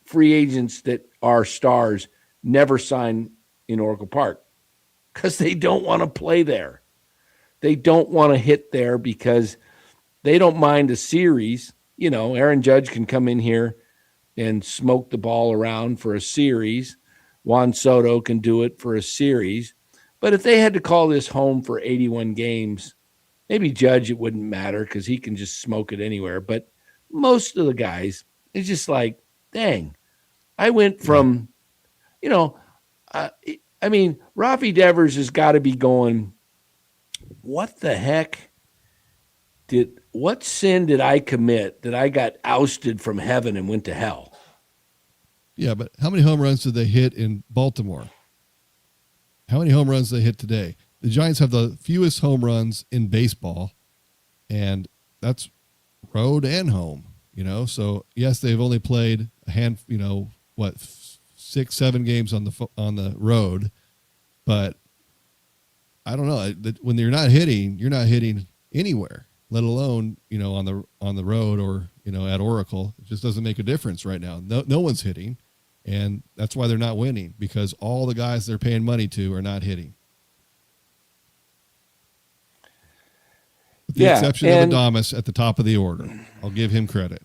free agents that are stars never sign in Oracle Park? Because they don't want to play there. They don't want to hit there because they don't mind a series. Aaron Judge can come in here and smoke the ball around for a series. Juan Soto can do it for a series. But if they had to call this home for 81 games, maybe Judge, it wouldn't matter because he can just smoke it anywhere. But most of the guys, it's just like, dang, I went from, Rafi Devers has got to be going, what the heck? What sin did I commit that I got ousted from heaven and went to hell? Yeah, but how many home runs did they hit in Baltimore? How many home runs did they hit today? The Giants have the fewest home runs in baseball, and that's road and home, So, yes, they've only played a 6-7 games on the road, but I don't know. When you're not hitting anywhere, let alone, on the road or, at Oracle. It just doesn't make a difference right now. No one's hitting. And that's why they're not winning, because all the guys they're paying money to are not hitting. With the exception of Adames at the top of the order. I'll give him credit.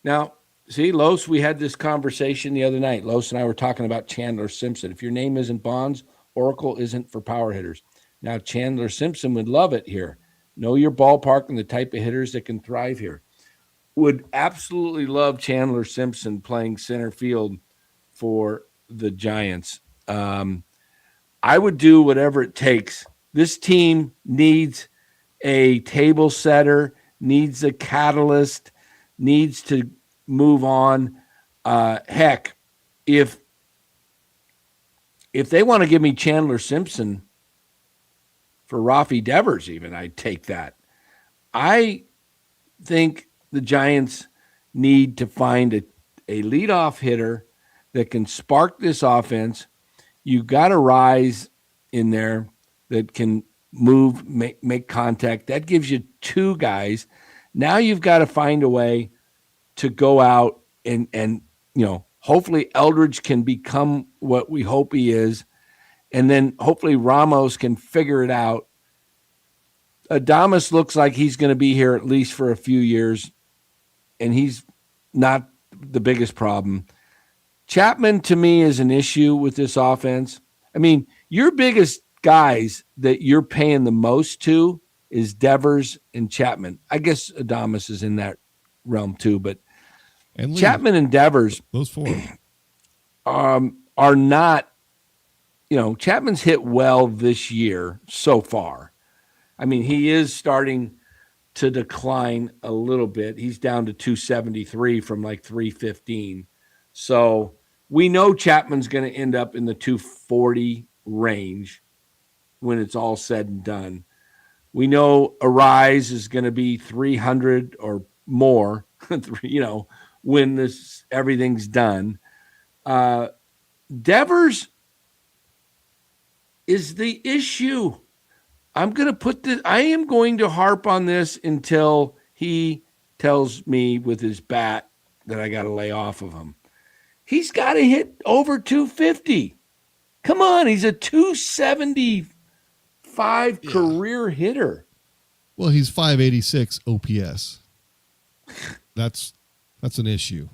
Now, see, Los, we had this conversation the other night. Los and I were talking about Chandler Simpson. If your name isn't Bonds, Oracle isn't for power hitters. Now, Chandler Simpson would love it here. Know your ballpark and the type of hitters that can thrive here. Would absolutely love Chandler Simpson playing center field for the Giants. I would do whatever it takes. This team needs a table setter, needs a catalyst, needs to move on. Heck, if they want to give me Chandler Simpson for Rafi Devers, even, I'd take that. I think the Giants need to find a leadoff hitter that can spark this offense. You got Arraez in there that can move, make contact. That gives you two guys. Now you've got to find a way to go out and hopefully Eldridge can become what we hope he is. And then hopefully Ramos can figure it out. Adames looks like he's going to be here at least for a few years, and he's not the biggest problem. Chapman, to me, is an issue with this offense. I mean, your biggest guys that you're paying the most to is Devers and Chapman. I guess Adames is in that realm too, but Chapman and Devers, those four, are not, Chapman's hit well this year so far. I mean, he is starting to decline a little bit. He's down to 273 from like 315. So we know Chapman's going to end up in the 240 range when it's all said and done. We know Arraez is going to be 300 or more, when everything's done. Devers is the issue. I am going to harp on this until he tells me with his bat that I got to lay off of him. He's got to hit over 250. Come on, he's a 275 career hitter. Well, he's 586 OPS. That's an issue.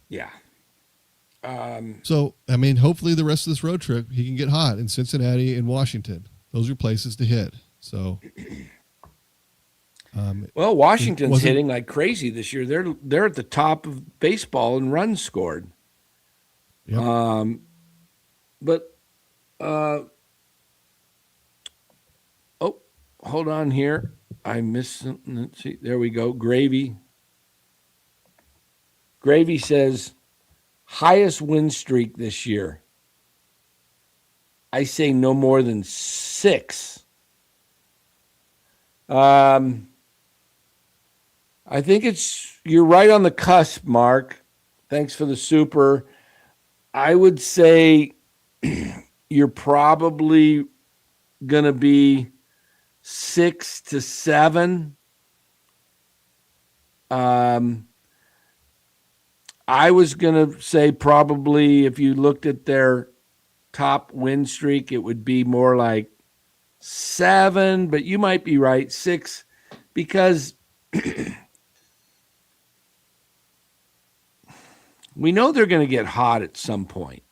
Yeah. So, I mean, hopefully the rest of this road trip, he can get hot in Cincinnati and Washington. Those are places to hit. So, well, Washington's hitting like crazy this year. They're at the top of baseball in runs scored. Yep. Hold on here. I missed something. Let's see. There we go. Gravy says highest win streak this year. I say no more than 6. I think you're right on the cusp, Mark. Thanks for the super. I would say you're probably going to be 6 to 7. I was going to say probably if you looked at their top win streak, it would be more like 7, but you might be right, 6, because we know they're going to get hot at some point.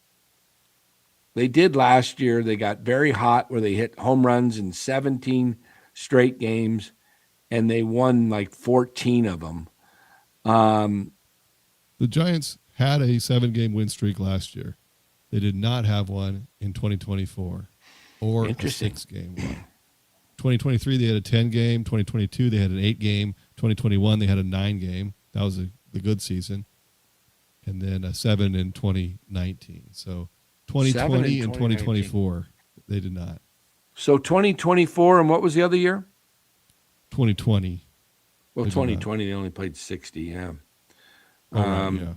They did last year. They got very hot where they hit home runs in 17 straight games, and they won like 14 of them. The Giants had a 7-game win streak last year. They did not have one in 2024 or a 6-game one. 2023, they had a 10-game. 2022, they had an 8-game. 2021, they had a 9-game. That was the good season. And then a 7 in 2019. So 2020 and 2024, they did not. So 2024, and what was the other year? 2020. Well, 2020, they only played 60, yeah. Yeah.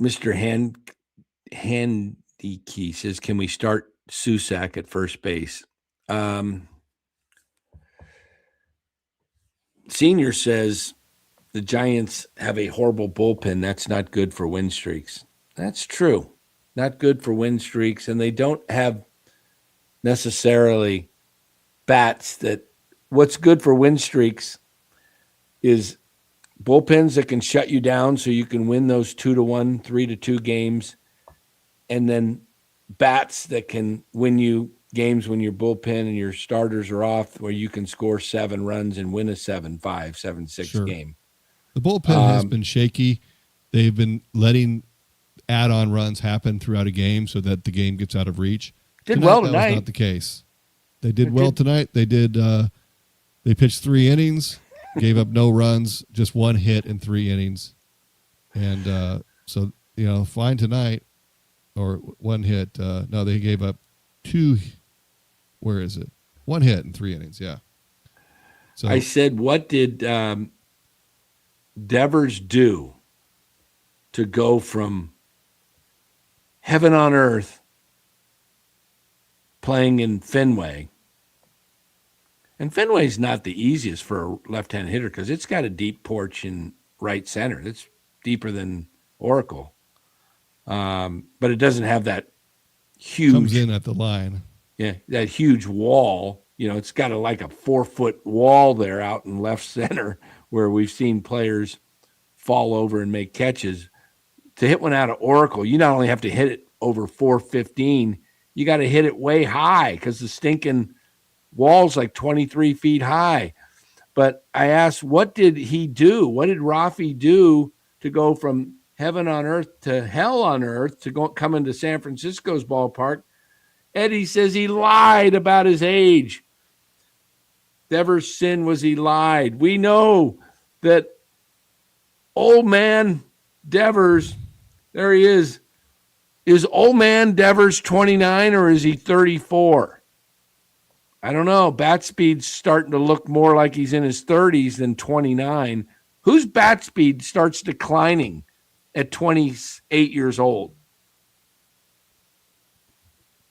Mr. Handykey says, can we start Susak at first base? Senior says the Giants have a horrible bullpen. That's not good for win streaks. That's true. Not good for win streaks, and they don't have necessarily bats that what's good for win streaks is bullpens that can shut you down so you can win those 2-1, 3-2 games, and then bats that can win you games when your bullpen and your starters are off, where you can score 7 runs and win a 7-5, 7-6 game. The bullpen has been shaky. They've been letting add-on runs happen throughout a game so that the game gets out of reach. Did well tonight. That was not the case. They did well tonight. They did. They pitched 3 innings. Gave up no runs, just 1 hit in 3 innings. And so, fine tonight, or 1 hit. No, they gave up 2. Where is it? 1 hit in 3 innings, yeah. So I said, what did Devers do to go from heaven on earth playing in Fenway? And Fenway's not the easiest for a left-handed hitter because it's got a deep porch in right center. It's deeper than Oracle. But it doesn't have that huge... Comes in at the line. Yeah, that huge wall. It's got like a 4-foot wall there out in left center where we've seen players fall over and make catches. To hit one out of Oracle, you not only have to hit it over 415, you got to hit it way high because the stinking... wall's like 23 feet high. But I asked, what did he do? What did Rafi do to go from heaven on earth to hell on earth to come into San Francisco's ballpark? Eddie says he lied about his age. Devers' sin was he lied. We know that old man Devers, there he is. Is old man Devers 29 or is he 34? I don't know. Bat speed's starting to look more like he's in his 30s than 29. Whose bat speed starts declining at 28 years old?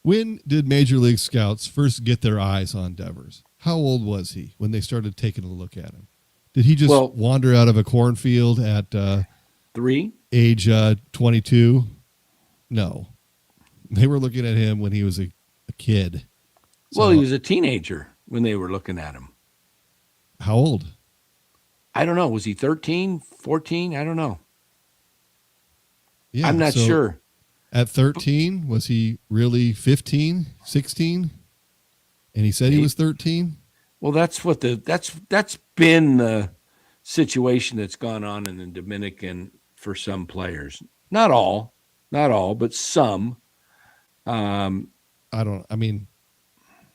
When did Major League Scouts first get their eyes on Devers? How old was he when they started taking a look at him? Did he just wander out of a cornfield at 3? Age 22? No. They were looking at him when he was a kid. Well, he was a teenager when they were looking at him. How old? I don't know. Was he 13, 14? I don't know. Yeah, I'm not sure. At 13, was he really 15, 16? And he said he was 13? Well, that's been the situation that's gone on in the Dominican for some players. Not all, but some. I mean,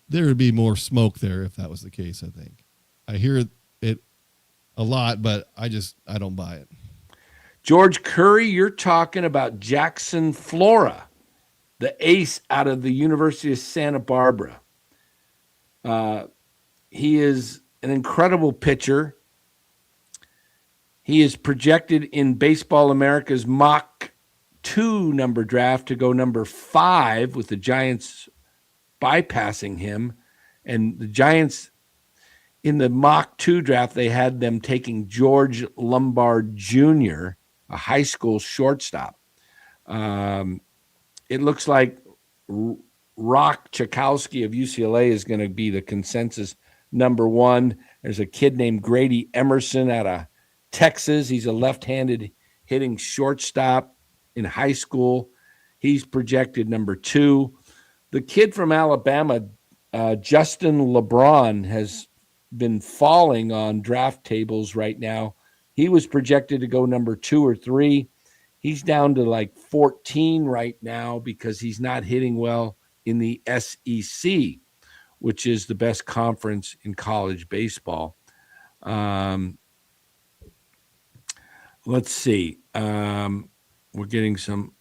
there would be more smoke there if that was the case, I think. I hear it a lot, but I don't buy it. George Curry, you're talking about Jackson Flora, the ace out of the University of Santa Barbara. He is an incredible pitcher. He is projected in Baseball America's Mach 2 number draft to go number 5, with the Giants bypassing him. And the Giants, in the Mach 2 draft, they had them taking George Lombard Jr., a high school shortstop. It looks like Rock Chakowski of UCLA is going to be the consensus number 1. There's a kid named Grady Emerson out of Texas. He's a left-handed hitting shortstop in high school. He's projected number 2. The kid from Alabama, Justin LeBron, has been falling on draft tables right now. He was projected to go number 2 or 3. He's down to like 14 right now because he's not hitting well in the SEC, which is the best conference in college baseball. Let's see. We're getting some.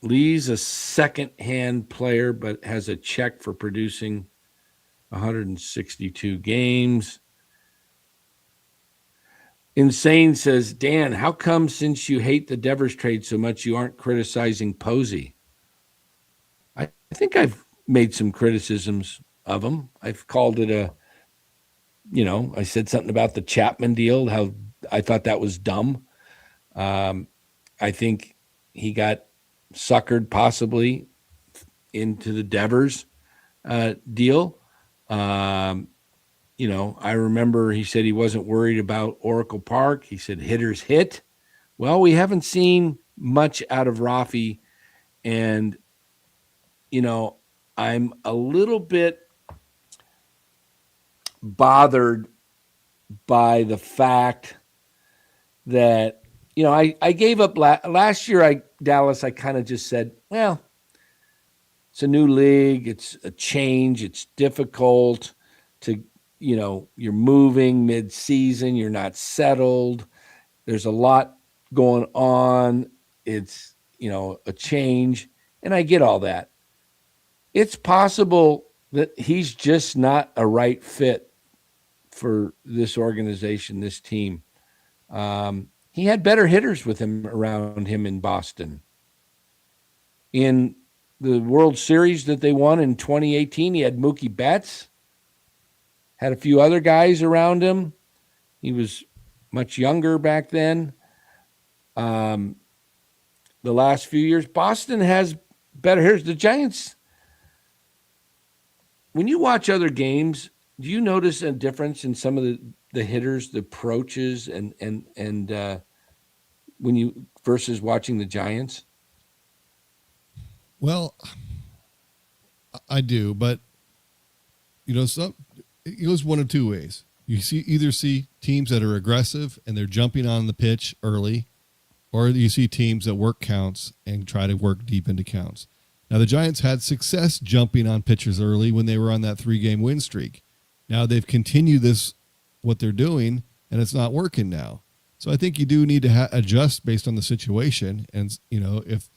Lee's a second-hand player, but has a check for producing 162 games. Insane says, Dan, how come since you hate the Devers trade so much you aren't criticizing Posey? I think I've made some criticisms of him. I've called it I said something about the Chapman deal, how I thought that was dumb. I think he got suckered possibly into the Devers deal. I remember he said he wasn't worried about Oracle Park. He said hitters hit. Well, we haven't seen much out of Rafi, and I'm a little bit bothered by the fact that I gave up last year. Dallas, I kind of just said, well, it's a new league, it's a change, it's difficult to, you're moving mid-season, you're not settled, there's a lot going on, it's a change, and I get all that. It's possible that he's just not a right fit for this organization, this team. He had better hitters with him around him in Boston. In the World Series that they won in 2018, he had Mookie Betts, had a few other guys around him. He was much younger back then. The last few years, Boston has better hitters. The Giants, when you watch other games, do you notice a difference in some of the hitters, the approaches, and when you versus watching the Giants? Well, I do, but it goes one of two ways. You either see teams that are aggressive and they're jumping on the pitch early, or you see teams that work counts and try to work deep into counts. Now, the Giants had success jumping on pitchers early when they were on that 3-game win streak. Now they've continued what they're doing, and it's not working now. So I think you do need to adjust based on the situation. And if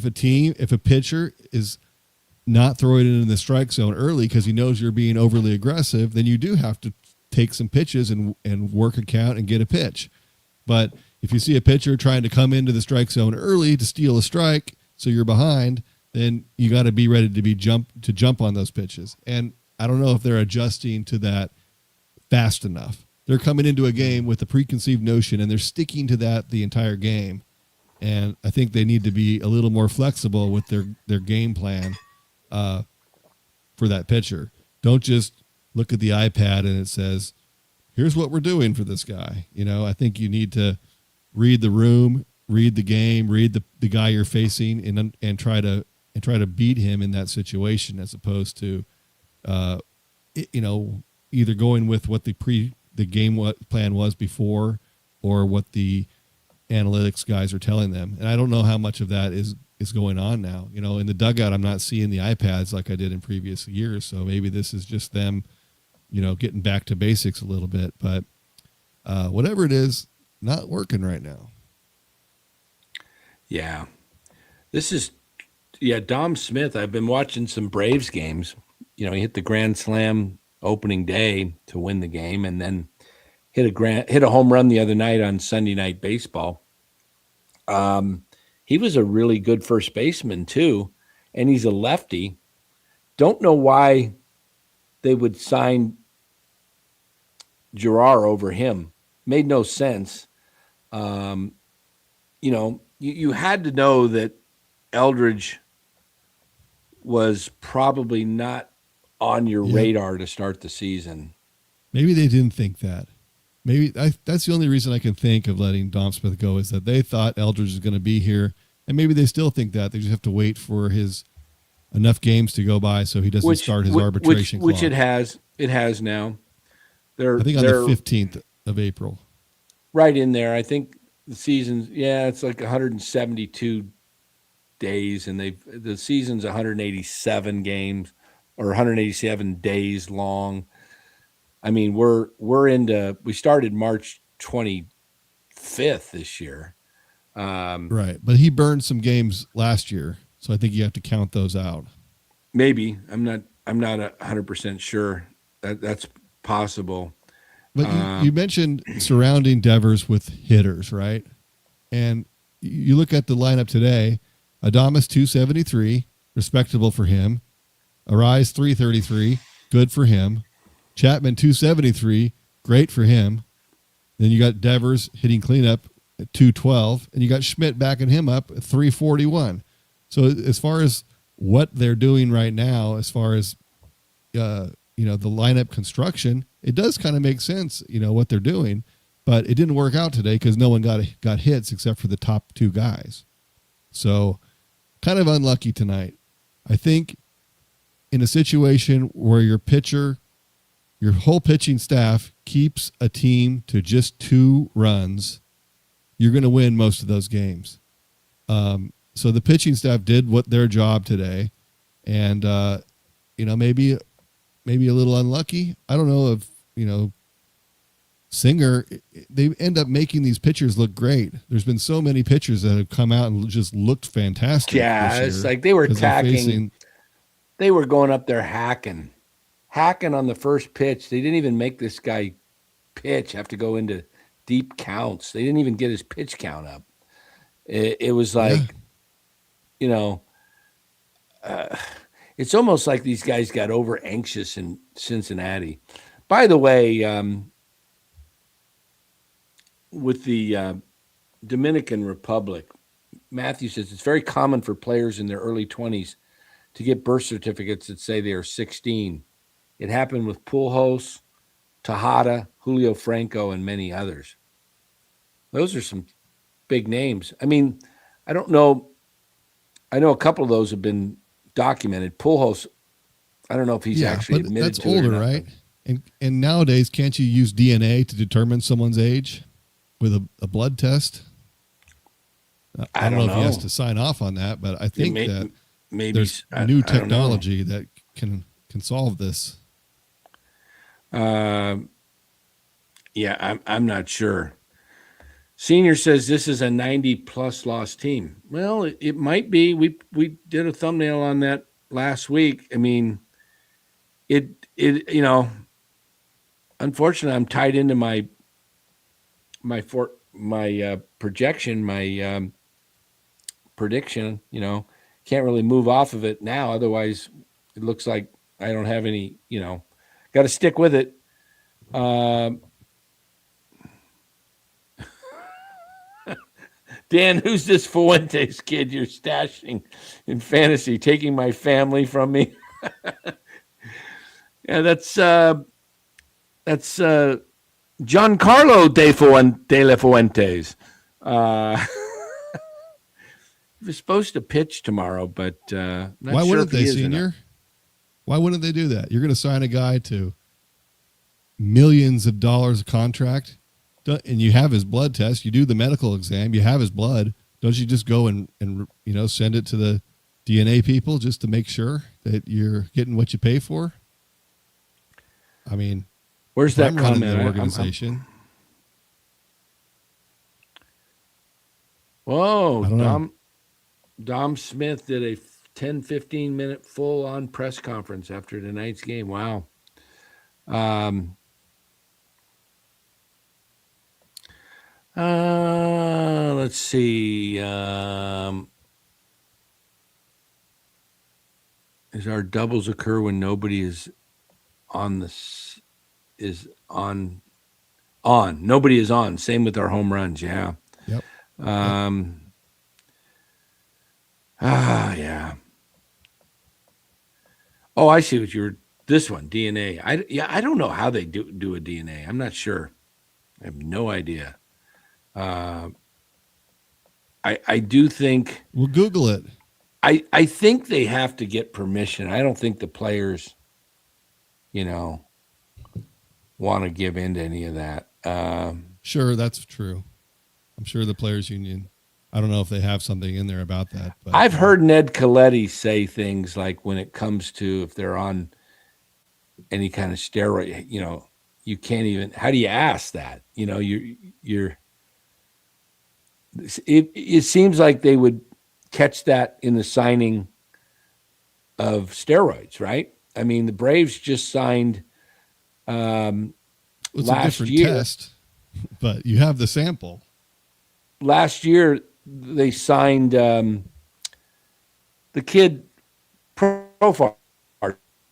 a pitcher is not throwing it in the strike zone early because he knows you're being overly aggressive, then you do have to take some pitches and work a count and get a pitch. But if you see a pitcher trying to come into the strike zone early to steal a strike, so you're behind, then you got to be ready to jump on those pitches. And I don't know if they're adjusting to that fast enough. They're coming into a game with a preconceived notion, and they're sticking to that the entire game. And I think they need to be a little more flexible with their game plan for that pitcher. Don't just look at the iPad and it says, here's what we're doing for this guy. I think you need to read the room, read the game, read the guy you're facing, and try to beat him in that situation, as opposed to either going with what the game plan was before, or what the analytics guys are telling them. And I don't know how much of that is going on now. In the dugout, I'm not seeing the iPads like I did in previous years. So maybe this is just them, getting back to basics a little bit. But whatever it is, not working right now. Yeah. Dom Smith, I've been watching some Braves games. He hit the grand slam opening day to win the game, and then hit a home run the other night on Sunday Night Baseball. He was a really good first baseman too, and he's a lefty. Don't know why they would sign Gerard over him. Made no sense. You had to know that Eldridge was probably not on your radar to start the season. Maybe they didn't think that. Maybe that's the only reason I can think of letting Dom Smith go, is that they thought Eldridge is going to be here, and maybe they still think that. They just have to wait for enough games to go by so he doesn't start his arbitration clock. Which it has. It has now. I think on the 15th of April. Right in there. I think the season's, it's like 172 days, and the season's 187 games or 187 days long. I mean, we started March 25th this year. Right. But he burned some games last year, so I think you have to count those out. Maybe. I'm not 100% sure that's possible. But you mentioned surrounding Devers with hitters, right? And you look at the lineup today, Adames 273, respectable for him. Arraez 333, good for him. Chapman 273, great for him. Then you got Devers hitting cleanup at 212, and you got Schmidt backing him up at 341. So as far as what they're doing right now, as far as the lineup construction, it does kind of make sense, what they're doing, but it didn't work out today because no one got hits except for the top two guys. So kind of unlucky tonight. I think in a situation where your whole pitching staff keeps a team to just 2 runs, you're going to win most of those games. So the pitching staff did their job today, and maybe a little unlucky. I don't know if Singer. They end up making these pitchers look great. There's been so many pitchers that have come out and just looked fantastic. Yeah, it's like they were attacking. They were going up there hacking on the first pitch. They didn't even make this guy pitch, have to go into deep counts. They didn't even get his pitch count up. It was like, it's almost like these guys got over anxious in Cincinnati. By the way, with the Dominican Republic, Matthew says it's very common for players in their early 20s to get birth certificates that say they are 16. It happened with Pujols, Tejada, Julio Franco, and many others. Those are some big names. I mean, I don't know. I know a couple of those have been documented. Pujols, I don't know if he's actually admitted to it. That's older, right? And nowadays, can't you use DNA to determine someone's age with a blood test? I don't know if he has to sign off on that, but I think that maybe there's new technology that can solve this. Uh, yeah, I'm not sure. Senior says this is a 90-plus loss team. Well, it might be. We did a thumbnail on that last week. I mean, it unfortunately I'm tied into my projection, my prediction. Can't really move off of it now. Otherwise, it looks like I don't have any. Got to stick with it. Dan, who's this Fuentes kid you're stashing in fantasy, taking my family from me? Yeah, that's Giancarlo de la Fuentes. He was supposed to pitch tomorrow, but not Why sure wouldn't if he they, is or not. Senior? Why wouldn't they do that? You're going to sign a guy to millions of dollars a contract, and you have his blood test. You do the medical exam. You have his blood. Don't you just go and send it to the DNA people just to make sure that you're getting what you pay for? I mean, Where's that I'm running comment? the organization. Whoa, Dom Smith did a 10-15 minute full on press conference after tonight's game. Wow. Let's see. Is our doubles occur when nobody is on on? Nobody is on. Same with our home runs. Yeah. Yep. Yeah. Oh, I see what you're. This one, DNA. I don't know how they do a DNA. I'm not sure. I have no idea. I do think. We'll Google it. I think they have to get permission. I don't think the players, want to give in to any of that. Sure, that's true. I'm sure the players union. I don't know if they have something in there about that. But I've heard Ned Coletti say things like when it comes to if they're on any kind of steroid, you can't even. How do you ask that? You're. It seems like they would catch that in the signing of steroids, right? I mean, the Braves just signed it's last a different year. test, but you have the sample. Last year, they signed the kid Profar,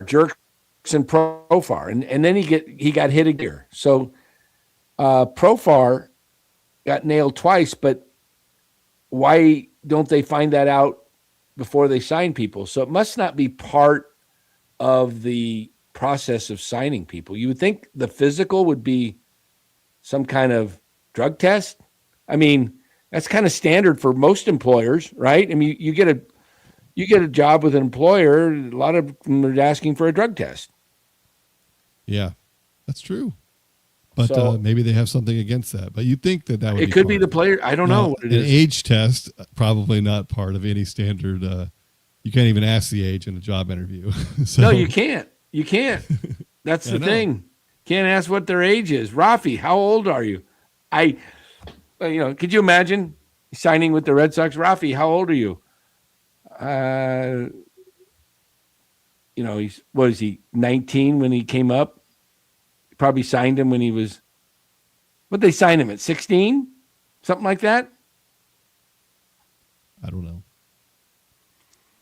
Jerkson Profar, and then he got hit again. So Profar got nailed twice, but why don't they find that out before they sign people? So it must not be part of the process of signing people. You would think the physical would be some kind of drug test. I mean, that's kind of standard for most employers, right? I mean, you get a job with an employer, a lot of them are asking for a drug test. Yeah, that's true. But So, maybe they have something against that. But you'd think that would be it could be part the of it. player. I don't know what it An is. age test, probably not part of any standard. You can't even ask the age in a job interview. So, No, you can't. You can't. That's the thing. Can't ask what their age is. Rafi, how old are you? Could you imagine signing with the Red Sox? Rafi, how old are you? What is he, 19 when he came up? Probably signed him when he was, what they sign him at 16? Something like that? I don't know.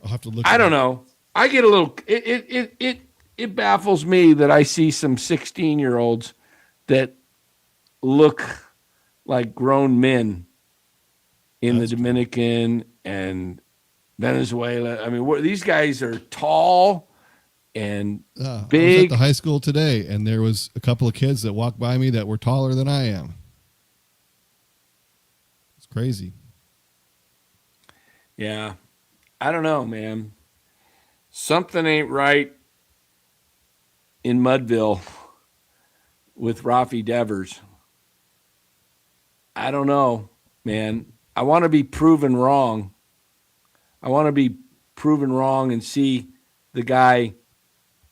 I'll have to look. I don't know. I get a little, it baffles me that I see some 16-year-olds that look like grown men in the Dominican and Venezuela. I mean, these guys are tall and big. I was at the high school today, and there was a couple of kids that walked by me that were taller than I am. It's crazy. Yeah. I don't know, man. Something ain't right in Mudville with Rafi Devers. I don't know, man. I want to be proven wrong. I want to be proven wrong and see the guy.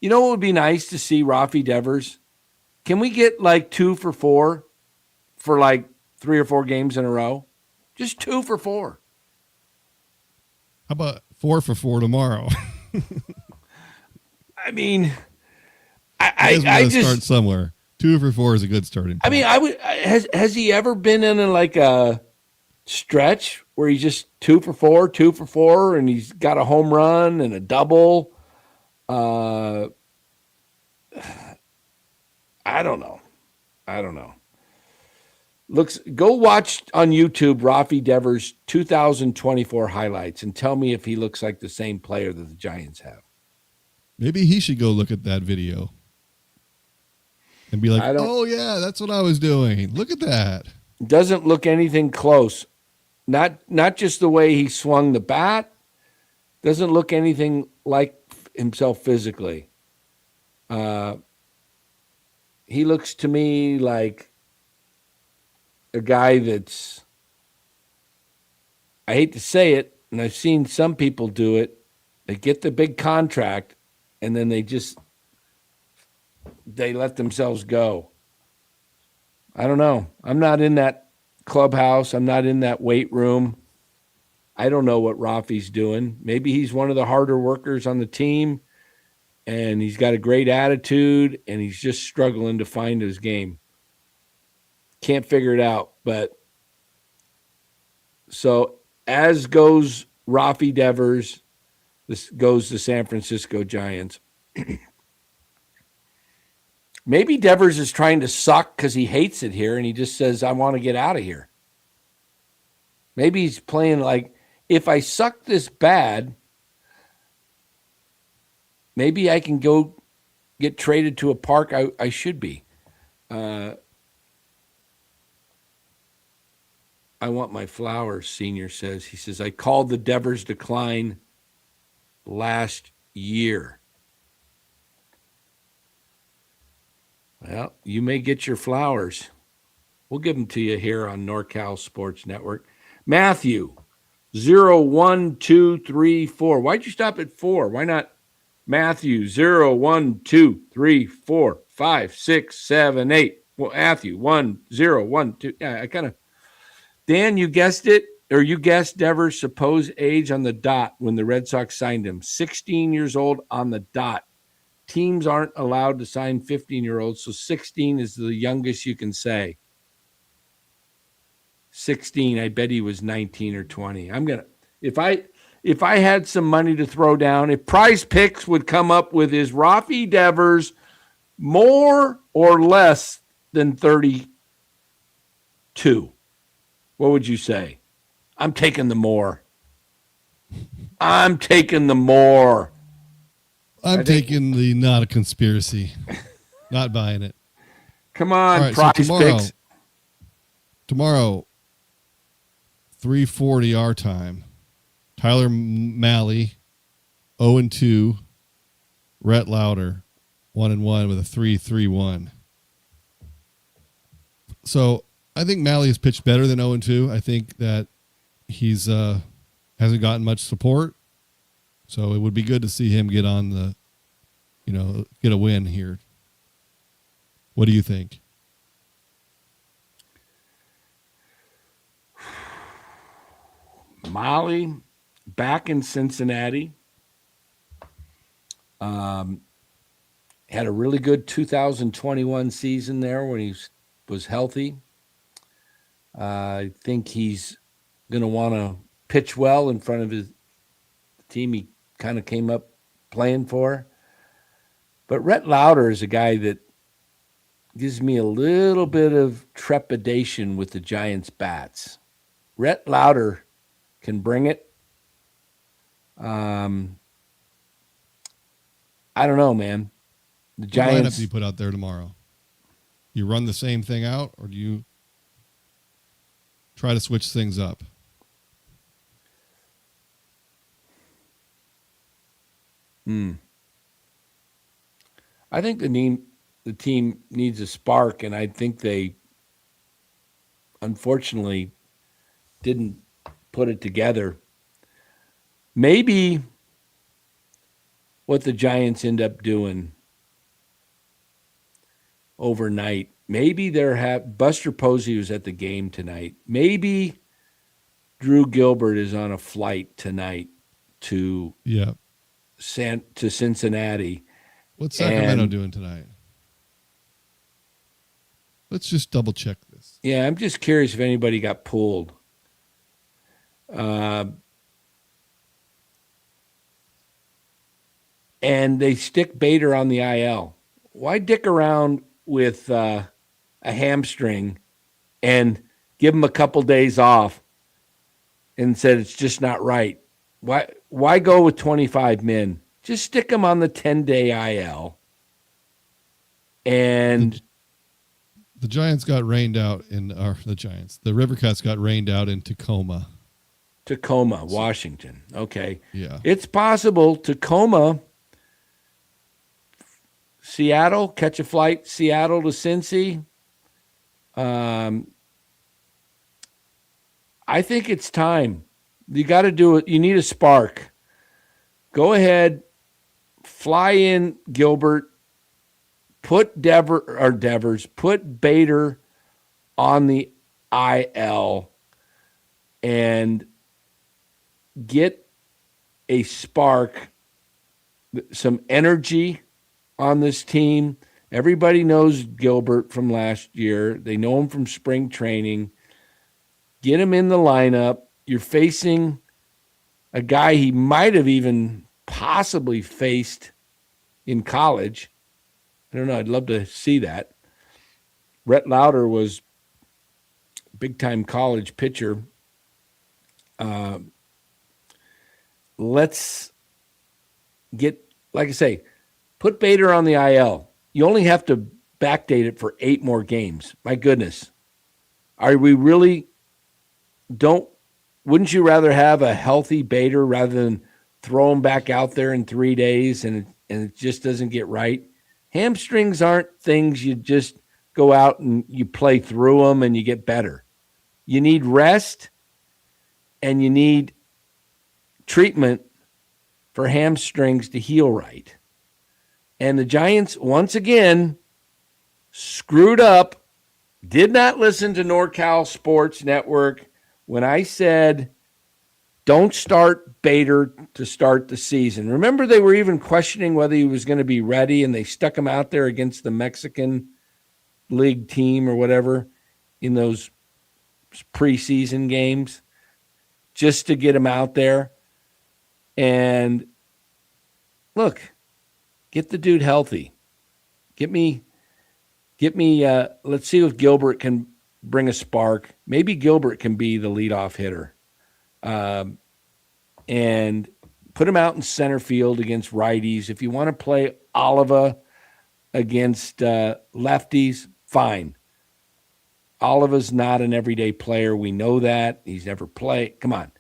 You know what would be nice to see Rafi Devers Can we get like 2 for like 3 or 4 games in a row? Just 2 for 4. How about 4 for 4 tomorrow? I mean, I guess we I got to start just, somewhere. 2 for 4 is a good starting I mean, point. has he ever been in like a stretch where he's just 2 for 4, 2 for 4, and he's got a home run and a double? Uh, I don't know. I don't know. Go watch on YouTube Rafi Devers' 2024 highlights and tell me if he looks like the same player that the Giants have. Maybe he should go look at that video and be like, I don't. "Oh yeah, that's what I was doing. Look at that." Doesn't look anything close. Not just the way he swung the bat. Doesn't look anything like himself physically. He looks to me like a guy that's, I hate to say it, and I've seen some people do it. They get the big contract and then they let themselves go. I don't know. I'm not in that clubhouse. I'm not in that weight room. I don't know what Rafi's doing. Maybe he's one of the harder workers on the team and he's got a great attitude and he's just struggling to find his game. Can't figure it out. But so as goes Rafi Devers, this goes the San Francisco Giants. Maybe Devers is trying to suck because he hates it here and he just says, I want to get out of here. Maybe he's playing like, if I suck this bad, maybe I can go get traded to a park I should be. I want my flowers, Senior says. He says, I called the Devers decline last year. Well, you may get your flowers. We'll give them to you here on NorCal Sports Network. Matthew, 01234. Why'd you stop at 4? Why not Matthew, 012345678? Well, Matthew, 1012. Yeah, I kind of, Dan, you guessed it, or you guessed Devers' supposed age on the dot when the Red Sox signed him. 16 years old on the dot. Teams aren't allowed to sign 15-year-olds, so 16 is the youngest you can say. 16, I bet he was 19 or 20. If I had some money to throw down, if PrizePicks would come up with is Rafi Devers more or less than 32, what would you say? I'm taking the more. I'm taking the not a conspiracy. Not buying it. Come on, right, PrizePicks. Tomorrow, 3:40 our time. Tyler Malley, 0-2. Rhett Lauder, 1-1 with a 3.31. So I think Malley has pitched better than 0-2. I think that he's hasn't gotten much support. So it would be good to see him get on get a win here. What do you think? Molly back in Cincinnati. Had a really good 2021 season there when he was healthy. I think he's going to want to pitch well in front of his team he kind of came up playing for. But Rhett Lauder is a guy that gives me a little bit of trepidation with the Giants' bats. Rhett Lauder can bring it. I don't know, man. The Giants. What lineup do you put out there tomorrow? You run the same thing out, or do you try to switch things up? I think the team needs a spark, and I think they unfortunately didn't put it together. Maybe what the Giants end up doing overnight. Maybe Buster Posey was at the game tonight. Maybe Drew Gilbert is on a flight tonight to Yeah. to Cincinnati. What's Sacramento And doing tonight? Let's just double check this. yeah, I'm just curious if anybody got pulled. And they stick Bader on the IL. Why dick around with a hamstring and give him a couple days off and said it's just not right? Why go with 25 men? Just stick him on the 10-day IL. And the Giants got rained out the River Cats got rained out in Tacoma, Washington. Okay. Yeah. It's possible. Tacoma, Seattle, catch a flight, Seattle to Cincy. I think it's time. You got to do it. You need a spark. Go ahead, fly in Gilbert, put put Bader on the IL, and get a spark, some energy on this team. Everybody knows Gilbert from last year. They know him from spring training. Get him in the lineup. You're facing a guy he might have even possibly faced in college. I don't know. I'd love to see that. Rhett Lauder was a big-time college pitcher. Let's get, like I say, put Bader on the IL. You only have to backdate it for 8 more games. My goodness. Are we really wouldn't you rather have a healthy Bader rather than throw him back out there in 3 days and it just doesn't get right? Hamstrings aren't things you just go out and you play through them and you get better. You need rest and you need treatment for hamstrings to heal right. And the Giants, once again, screwed up, did not listen to NorCal Sports Network when I said, don't start Bader to start the season. Remember, they were even questioning whether he was going to be ready, and they stuck him out there against the Mexican League team or whatever in those preseason games just to get him out there. And look, get the dude healthy. Get me, let's see if Gilbert can bring a spark. Maybe Gilbert can be the leadoff hitter. And put him out in center field against righties. If you want to play Oliva against lefties, fine. Oliva's not an everyday player. We know that. He's never played. Come on.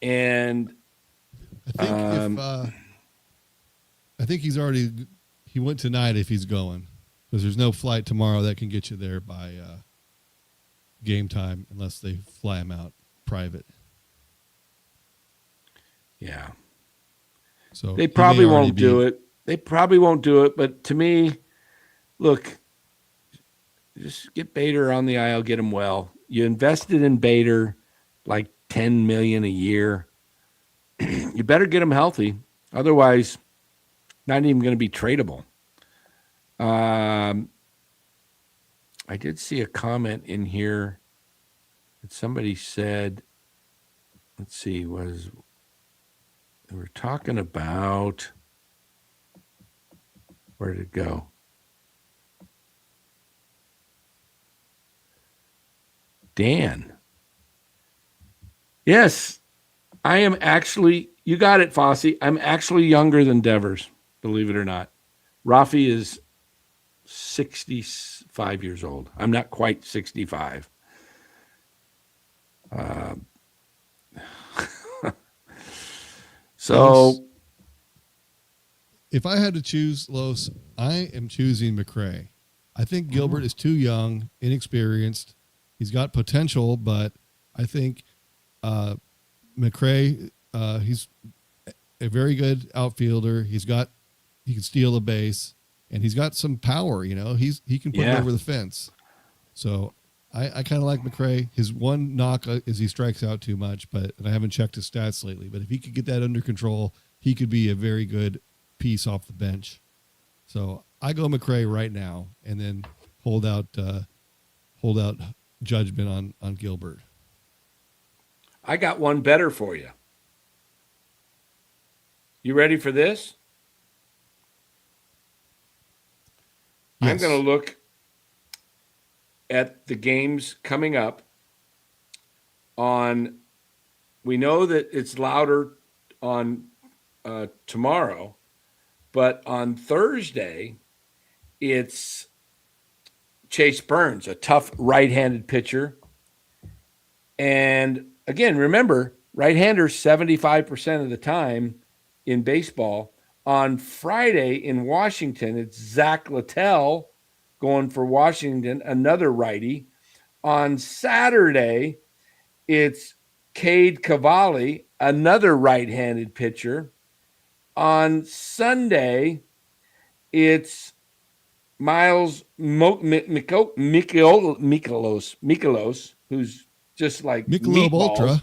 And I think he went tonight if he's going, because there's no flight tomorrow that can get you there by game time unless they fly him out private. Yeah. So they probably won't do it. They probably won't do it. But to me, look, just get Bader on the IL, get him well. You invested in Bader like $10 million a year. You better get him healthy. Otherwise, not even going to be tradable. I did see a comment in here that somebody said, let's see, they were talking about, where did it go? Dan. Yes, I am actually, you got it, Fossey. I'm actually younger than Devers, believe it or not. Rafi is 65 years old. I'm not quite 65. So, if I had to choose, Los, I am choosing McRae. I think Gilbert is too young, inexperienced. He's got potential, but I think McRae, he's a very good outfielder. He can steal a base, and he's got some power. You know, he can put it over the fence. So I kind of like McRae. His one knock is he strikes out too much, and I haven't checked his stats lately. But if he could get that under control, he could be a very good piece off the bench. So I go McRae right now, and then hold out judgment on Gilbert. I got one better for you. You ready for this? Yes. I'm going to look at the games coming up on, we know that it's louder on tomorrow, but on Thursday, it's Chase Burns, a tough right-handed pitcher. And again, remember, right-handers 75% of the time in baseball. On Friday in Washington, it's Zach Littell going for Washington, another righty. On Saturday, it's Cade Cavalli, another right-handed pitcher. On Sunday, it's Miles Mikolos, who's just like Michelob meatballs. Ultra.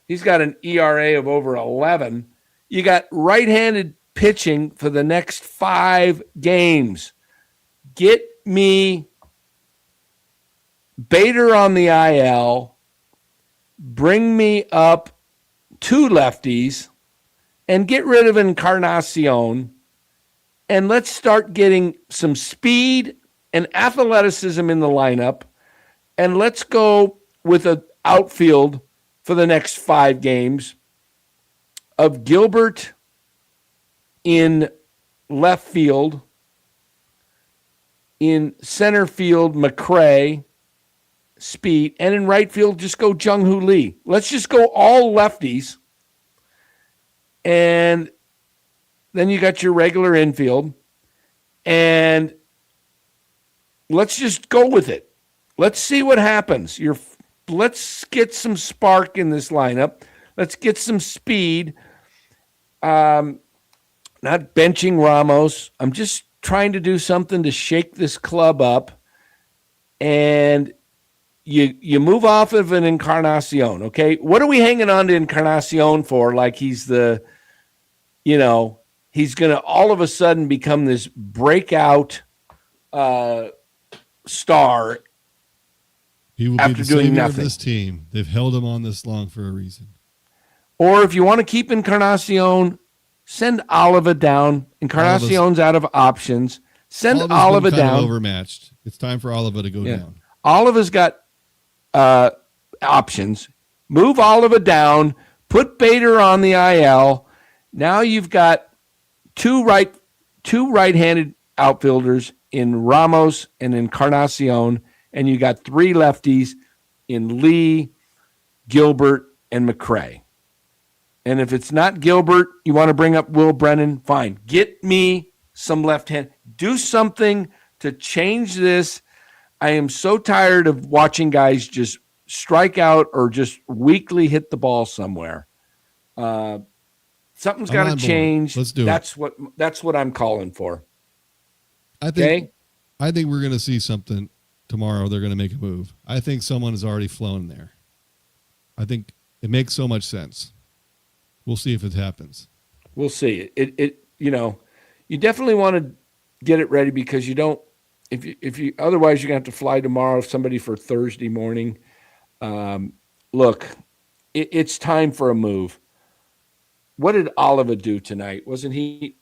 He's got an ERA of over 11. You got right-handed pitching for the next 5 games. Get me Bader on the IL. Bring me up 2 lefties and get rid of Encarnacion. And let's start getting some speed and athleticism in the lineup. And let's go with an outfield for the next 5 games of Gilbert in left field, in center field, McRae, speed, and in right field, just go Jung-Hoo Lee. Let's just go all lefties. And then you got your regular infield. And let's just go with it. Let's see what happens. Let's get some spark in this lineup. Let's get some speed. Not benching Ramos. I'm just trying to do something to shake this club up. And you move off of an Encarnacion, okay? What are we hanging on to Encarnacion for? Like he's he's going to all of a sudden become this breakout star. He will after be the doing savior nothing. of this team. They've held him on this long for a reason. Or if you want to keep Encarnacion, send Oliva down. Encarnacion's out of options. Send Oliva down. Overmatched. It's time for Oliva to go down. Oliva's got options. Move Oliva down. Put Bader on the IL. Now you've got two right-handed outfielders in Ramos and Encarnacion, and you got 3 lefties in Lee, Gilbert, and McRae. And if it's not Gilbert, you want to bring up Will Brennan, fine. Get me some left hand. Do something to change this. I am so tired of watching guys just strike out or just weakly hit the ball somewhere. Something's got to change. Let's do it. That's what I'm calling for. I think we're going to see something tomorrow. They're going to make a move. I think someone has already flown there. I think it makes so much sense. We'll see if it happens. We'll see. You definitely want to get it ready because you don't. If you otherwise you're going to have to fly tomorrow. Somebody for Thursday morning. Look, it's time for a move. What did Oliva do tonight? Wasn't he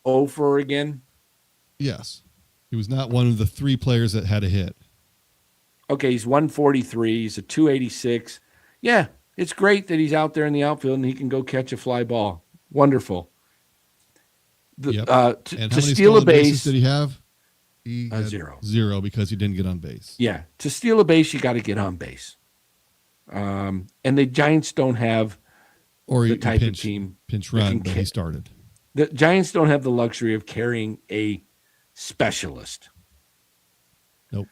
0 for again? Yes. He was not one of the 3 players that had a hit. Okay, he's 143. He's a 286. Yeah, it's great that he's out there in the outfield and he can go catch a fly ball. Wonderful. And how many steal a base did he have? He had 0. 0 because he didn't get on base. Yeah, to steal a base, you got to get on base. And the Giants don't have the type of team. Pinch run, but he started. The Giants don't have the luxury of carrying a specialist. Nope.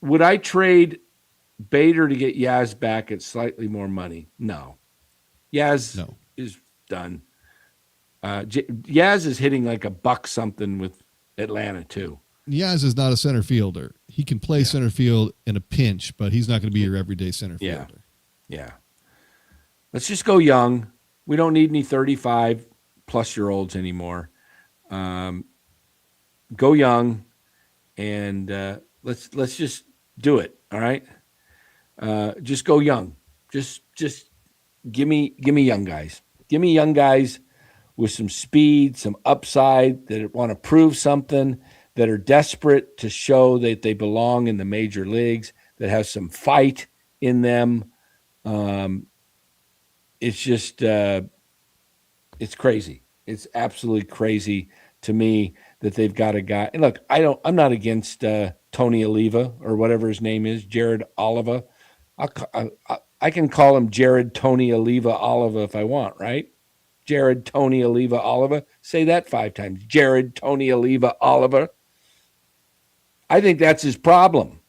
Would I trade Bader to get Yaz back at slightly more money? No. Yaz is done. Yaz is hitting like $1 something with Atlanta too. Yaz is not a center fielder. He can play center field in a pinch, but he's not going to be your everyday center fielder. Yeah. Let's just go young. We don't need any 35-plus-year-olds anymore. Go young, and let's just do it. All right. Just go young. Just give me young guys. Give me young guys with some speed, some upside, that want to prove something, that are desperate to show that they belong in the major leagues, that have some fight in them. It's just it's crazy. It's absolutely crazy to me that they've got a guy. And look, I'm not against Tony Oliva or whatever his name is, Jared Oliva. I can call him Jared Tony Oliva Oliva if I want, right? Jared Tony Oliva Oliva. Say that 5 times. Jared Tony Oliva Oliva. I think that's his problem.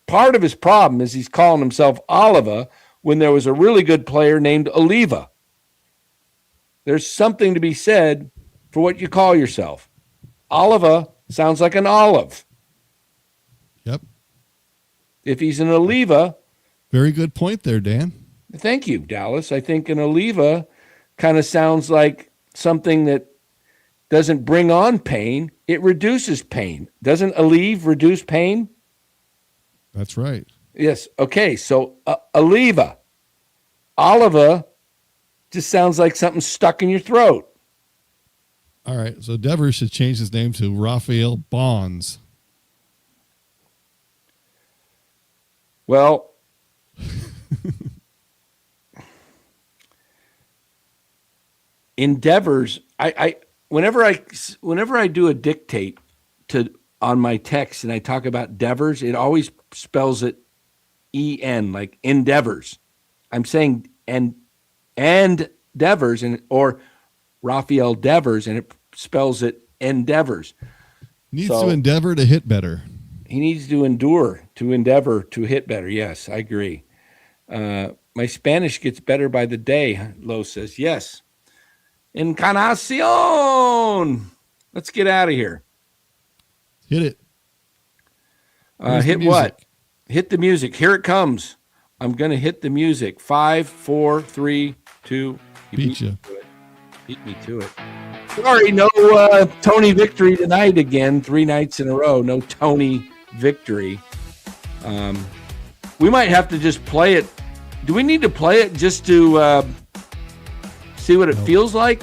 Part of his problem is he's calling himself Oliva when there was a really good player named Oliva. There's something to be said for what you call yourself. Oliva sounds like an olive. Yep. If he's an Oliva. Very good point there, Dan. Thank you, Dallas. I think an Oliva kind of sounds like something that doesn't bring on pain. It reduces pain. Doesn't Aleve reduce pain? That's right. Yes. Okay. So Oliva. Oliva just sounds like something stuck in your throat. All right. So Devers should change his name to Raphael Bonds. Well, endeavors. Whenever I do a dictate on my text and I talk about Devers, it always spells it E-N, like endeavors. I'm saying and Devers or Raphael Devers, and it spells it endeavors. Needs to endeavor to hit better. He needs to endeavor to hit better. Yes, I agree. My Spanish gets better by the day, Lo says. Yes. Encarnacion. Let's get out of here. Hit it. Hit what? Hit the music. Here it comes. I'm going to hit the music. 5, 4, 3, 2. Beat you. Beat me to it. Sorry, no Tony victory tonight again. 3 nights in a row. No Tony victory. We might have to just play it. Do we need to play it just to see what it feels like?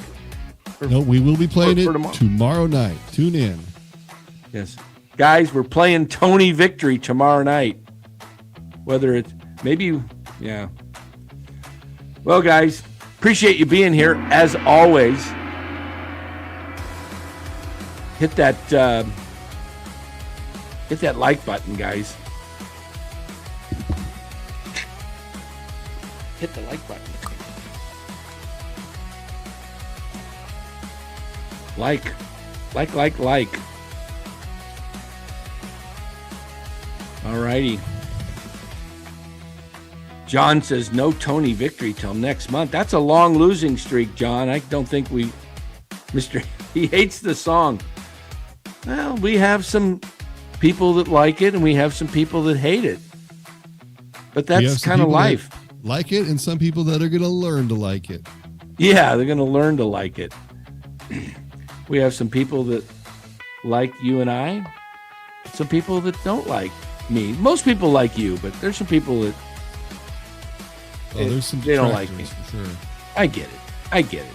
No, we will be playing it tomorrow night. Tune in. Yes. Guys, we're playing Tony victory tomorrow night. Whether it's maybe, yeah. Well, guys, appreciate you being here as always. Hit that like button, guys. Hit the like button. Like. All righty. John says no Tony victory till next month. That's a long losing streak, John. I don't think he hates the song. Well, we have some people that like it and we have some people that hate it. But that's kind of life. Like it, and some people that are going to learn to like it. Yeah, they're going to learn to like it. We have some people that like you and I, some people that don't like me. Most people like you, but there's some people that there's some they don't like me. For sure. I get it.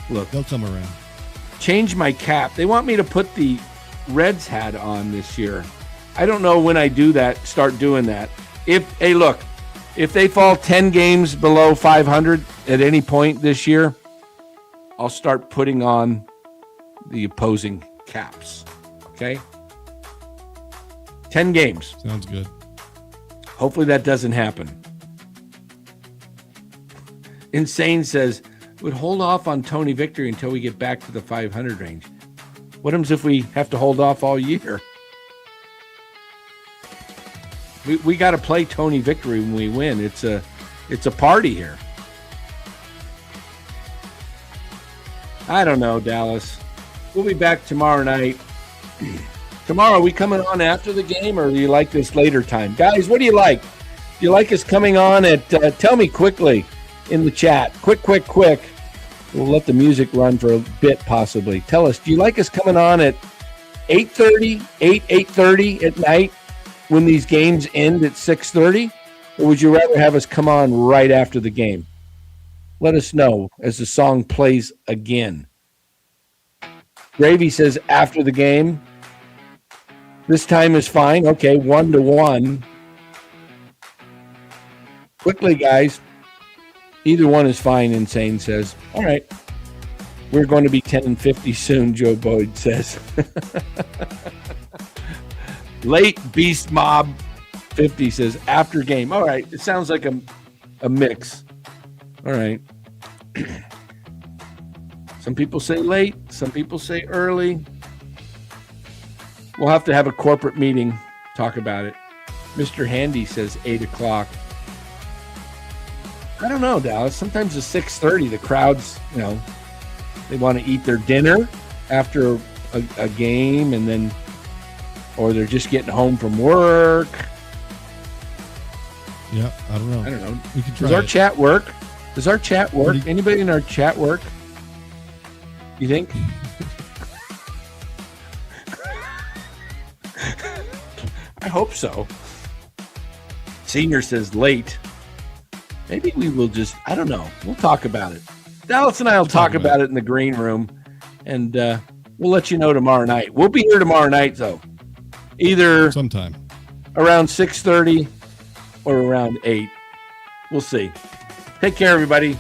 Look, they'll come around. Change my cap. They want me to put the Reds hat on this year. I don't know when I do that, start doing that. If they fall 10 games below 500 at any point this year, I'll start putting on the opposing caps. Okay? 10 games. Sounds good. Hopefully that doesn't happen. Insane says, would hold off on Tony victory until we get back to the 500 range. What happens if we have to hold off all year? We got to play Tony victory when we win. It's a party here. I don't know, Dallas. We'll be back tomorrow night. Tomorrow, are we coming on after the game, or do you like this later time? Guys, what do you like? Do you like us coming on at, tell me quickly in the chat. Quick. We'll let the music run for a bit, possibly. Tell us, do you like us coming on at 8:30, 8:30 at night when these games end at 6:30? Or would you rather have us come on right after the game? Let us know as the song plays again. Gravy says after the game. This time is fine. Okay, 1-1. Quickly, guys. Either one is fine, Insane says. All right. We're going to be 10-50 soon, Joe Boyd says. Late Beast Mob 50 says after game. All right. It sounds like a mix. All right. Some people say late. Some people say early. We'll have to have a corporate meeting, talk about it. Mr. Handy says 8 o'clock. I don't know, Dallas. Sometimes it's 6:30. The crowds, they want to eat their dinner after a game, and then, or they're just getting home from work. Yeah, I don't know. We can try. Does our chat work? Anybody in our chat work? You think? I hope so. Senior says late. Maybe we will just, I don't know. We'll talk about it. Dallas and I will talk about it in the green room, and we'll let you know tomorrow night. We'll be here tomorrow night, though. Either sometime around 6:30 or around 8. We'll see. Take care, everybody.